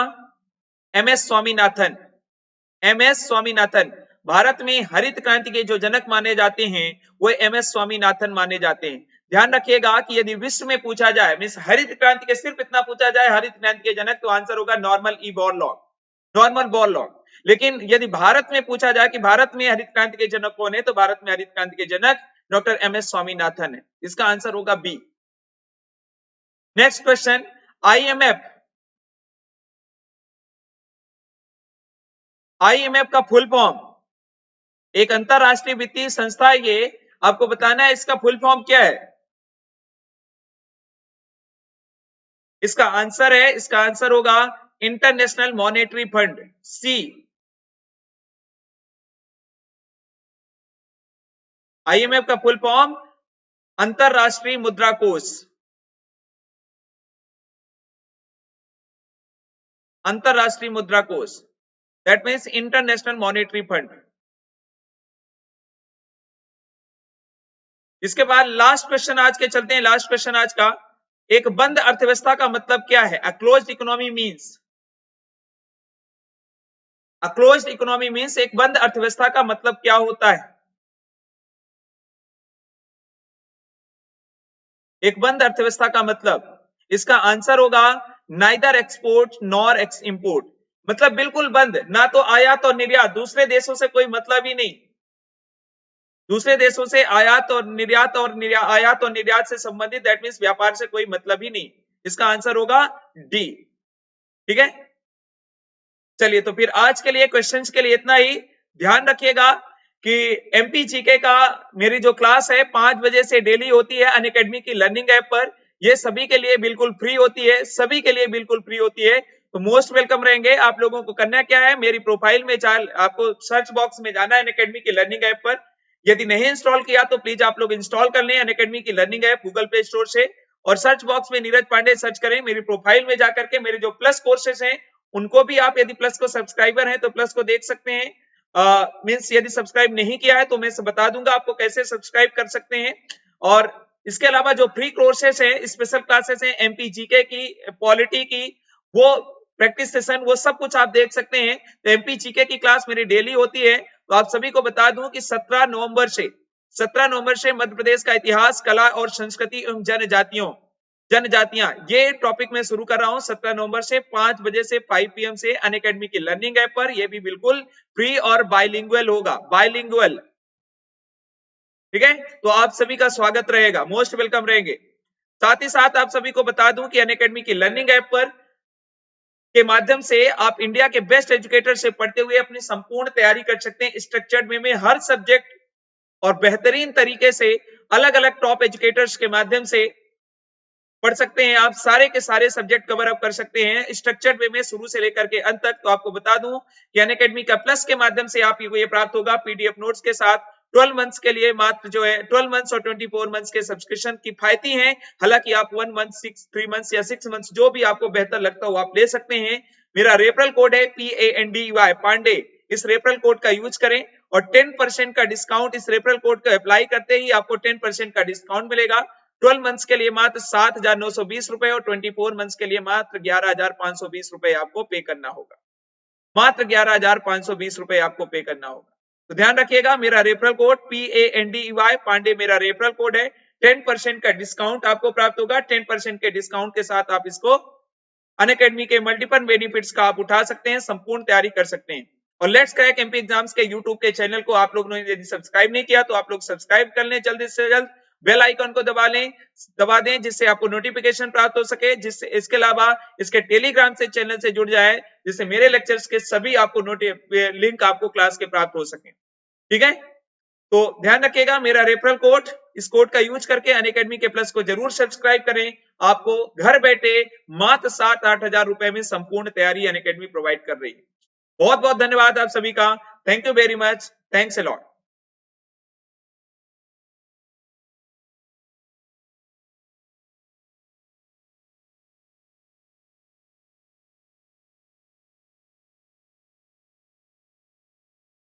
एमएस स्वामीनाथन। एमएस स्वामीनाथन। भारत में हरित क्रांति के जो जनक माने जाते हैं वो एमएस स्वामीनाथन माने जाते हैं। ध्यान रखिएगा कि यदि विश्व में पूछा जाए, मींस हरित क्रांति के सिर्फ इतना पूछा जाए हरित क्रांति के जनक, तो आंसर होगा Norman E Borlaug, Norman Borlaug. लेकिन यदि भारत में पूछा जाए कि भारत में हरित क्रांति के जनक कौन है, तो भारत में हरित क्रांति के जनक डॉक्टर एमएस स्वामीनाथन है। इसका आंसर होगा B. Next question, IMF, IMF का फुल फॉर्म, एक अंतरराष्ट्रीय वित्तीय संस्था है ये, आपको बताना है इसका फुल फॉर्म क्या है। इसका आंसर होगा इंटरनेशनल मॉनेटरी फंड, सी। आईएमएफ का फुल फॉर्म अंतरराष्ट्रीय मुद्रा कोष, अंतरराष्ट्रीय मुद्रा कोष, that means international monetary fund. इसके बाद लास्ट क्वेश्चन आज के चलते हैं, लास्ट क्वेश्चन आज का, एक बंद अर्थव्यवस्था का मतलब क्या है? A closed economy means, a closed economy means एक बंद अर्थव्यवस्था का मतलब क्या होता है? एक बंद अर्थव्यवस्था का मतलब, इसका आंसर होगा नाइदर एक्सपोर्ट नॉर इंपोर्ट, मतलब बिल्कुल बंद, ना तो आयात और निर्यात, दूसरे देशों से कोई मतलब ही नहीं, दूसरे देशों से आयात और निर्यात से संबंधित, दैट मींस व्यापार से कोई मतलब ही नहीं। इसका आंसर होगा डी। ठीक है, चलिए तो फिर आज के लिए क्वेश्चंस के लिए इतना ही। ध्यान रखिएगा कि एमपी जीके का मेरी जो क्लास है 5 बजे से डेली होती है अनअकैडमी की लर्निंग ऐप पर, ये सभी के लिए बिल्कुल फ्री होती है, सभी के लिए बिल्कुल फ्री होती है, तो मोस्ट वेलकम रहेंगे। आप लोगों को करना क्या है, मेरी प्रोफाइल में आपको सर्च बॉक्स में जाना है अनअकैडमी की लर्निंग ऐप पर, यदि नहीं इंस्टॉल किया तो प्लीज आप लोग इंस्टॉल कर लें अनअकैडमी की learning app Google play store से, और सर्च बॉक्स में नीरज पांडे सर्च करें, मेरी प्रोफाइल में जाकर के मेरे जो प्लस कोर्सेस हैं उनको भी आप, यदि प्लस को सब्सक्राइबर हैं तो प्लस को देख सकते हैं। मींस यदि सब्सक्राइब नहीं किया है तो मैं बता दूंगा आपको कैसे सब्सक्राइब कर सकते हैं। और इसके अलावा जो फ्री कोर्सेस हैं, स्पेशल क्लासेस हैं एमपी जीके की, पॉलिटी की, वो प्रैक्टिस सेशन, वो सब कुछ आप देख सकते हैं। तो एमपी जीके की क्लास मेरी डेली होती है। तो आप सभी को बता दूं कि 17 नवंबर से मध्य प्रदेश का इतिहास, कला और संस्कृति एवं जनजातियां, ये टॉपिक मैं शुरू कर रहा हूं 17 नवंबर से 5 बजे से 5 PM से अनअकैडमी की लर्निंग ऐप पर। ये भी बिल्कुल फ्री और बाइलिंगुअल होगा, बाइलिंगुअल। ठीक है, तो आप सभी का स्वागत रहेगा, मोस्ट वेलकम रहेंगे। साथ ही साथ आप सभी को बता दूं कि अनअकैडमी की लर्निंग ऐप पर के माध्यम से आप इंडिया के बेस्ट एजुकेटर से पढ़ते हुए अपनी संपूर्ण तैयारी कर सकते हैं, स्ट्रक्चर्ड वे में हर सब्जेक्ट, और बेहतरीन तरीके से अलग अलग टॉप एजुकेटर्स के माध्यम से पढ़ सकते हैं। आप सारे के सारे सब्जेक्ट कवर अप कर सकते हैं स्ट्रक्चर्ड वे में शुरू से लेकर के अंत तक। तो आपको बता दूं कि अनअकैडमी का प्लस के माध्यम से आपको ये प्राप्त होगा PDF नोट्स के साथ, 12 मंथ्स के लिए मात्र जो है 12 मंथ्स और 24 मंथ्स के सब्सक्रिप्शन किफायती हैं। हालांकि आप 1 मंथ 3 मंथ्स या 6 मंथ्स जो भी आपको बेहतर लगता हो आप ले सकते हैं। मेरा रेफरल कोड है PANDY पांडे, इस रेफरल कोड का यूज करें और 10% का डिस्काउंट इस रेफरल कोड को अप्लाई करते ही आपको 10% का डिस्काउंट मिलेगा। 12 मंथ्स के लिए मात्र 7,920 रुपए और 24 मंथ्स के लिए मात्र 11,520 रुपए आपको पे करना होगा। मात्र 11,520 रुपए आपको पे करना होगा। तो ध्यान रखिएगा, मेरा रेफरल कोड PANDY पांडे मेरा रेफरल कोड है। 10% का डिस्काउंट आपको प्राप्त होगा। 10% के डिस्काउंट के साथ आप इसको अनअकैडमी के मल्टीपल बेनिफिट्स का आप उठा सकते हैं, संपूर्ण तैयारी कर सकते हैं। और लेट्स क्रैक एमपी एग्जाम्स के यूट्यूब के चैनल को आप लोगों ने यदि सब्सक्राइब नहीं किया तो आप लोग सब्सक्राइब कर लें, जल्द से जल्द बेल आइकन को दबा दें जिससे आपको नोटिफिकेशन प्राप्त हो सके। जिससे इसके अलावा इसके टेलीग्राम से चैनल से जुड़ जाए जिससे मेरे लेक्चर्स के सभी आपको लिंक आपको क्लास के प्राप्त हो सके। ठीक है, तो ध्यान रखिएगा, मेरा रेफरल कोड, इस कोड का यूज करके अनअकैडमी के प्लस को जरूर सब्सक्राइब करें। आपको घर बैठे मात्र 7-8 हजार रुपए में संपूर्ण तैयारी अनअकैडमी प्रोवाइड कर रही है। बहुत बहुत धन्यवाद आप सभी का। Thank you very much, thanks a lot.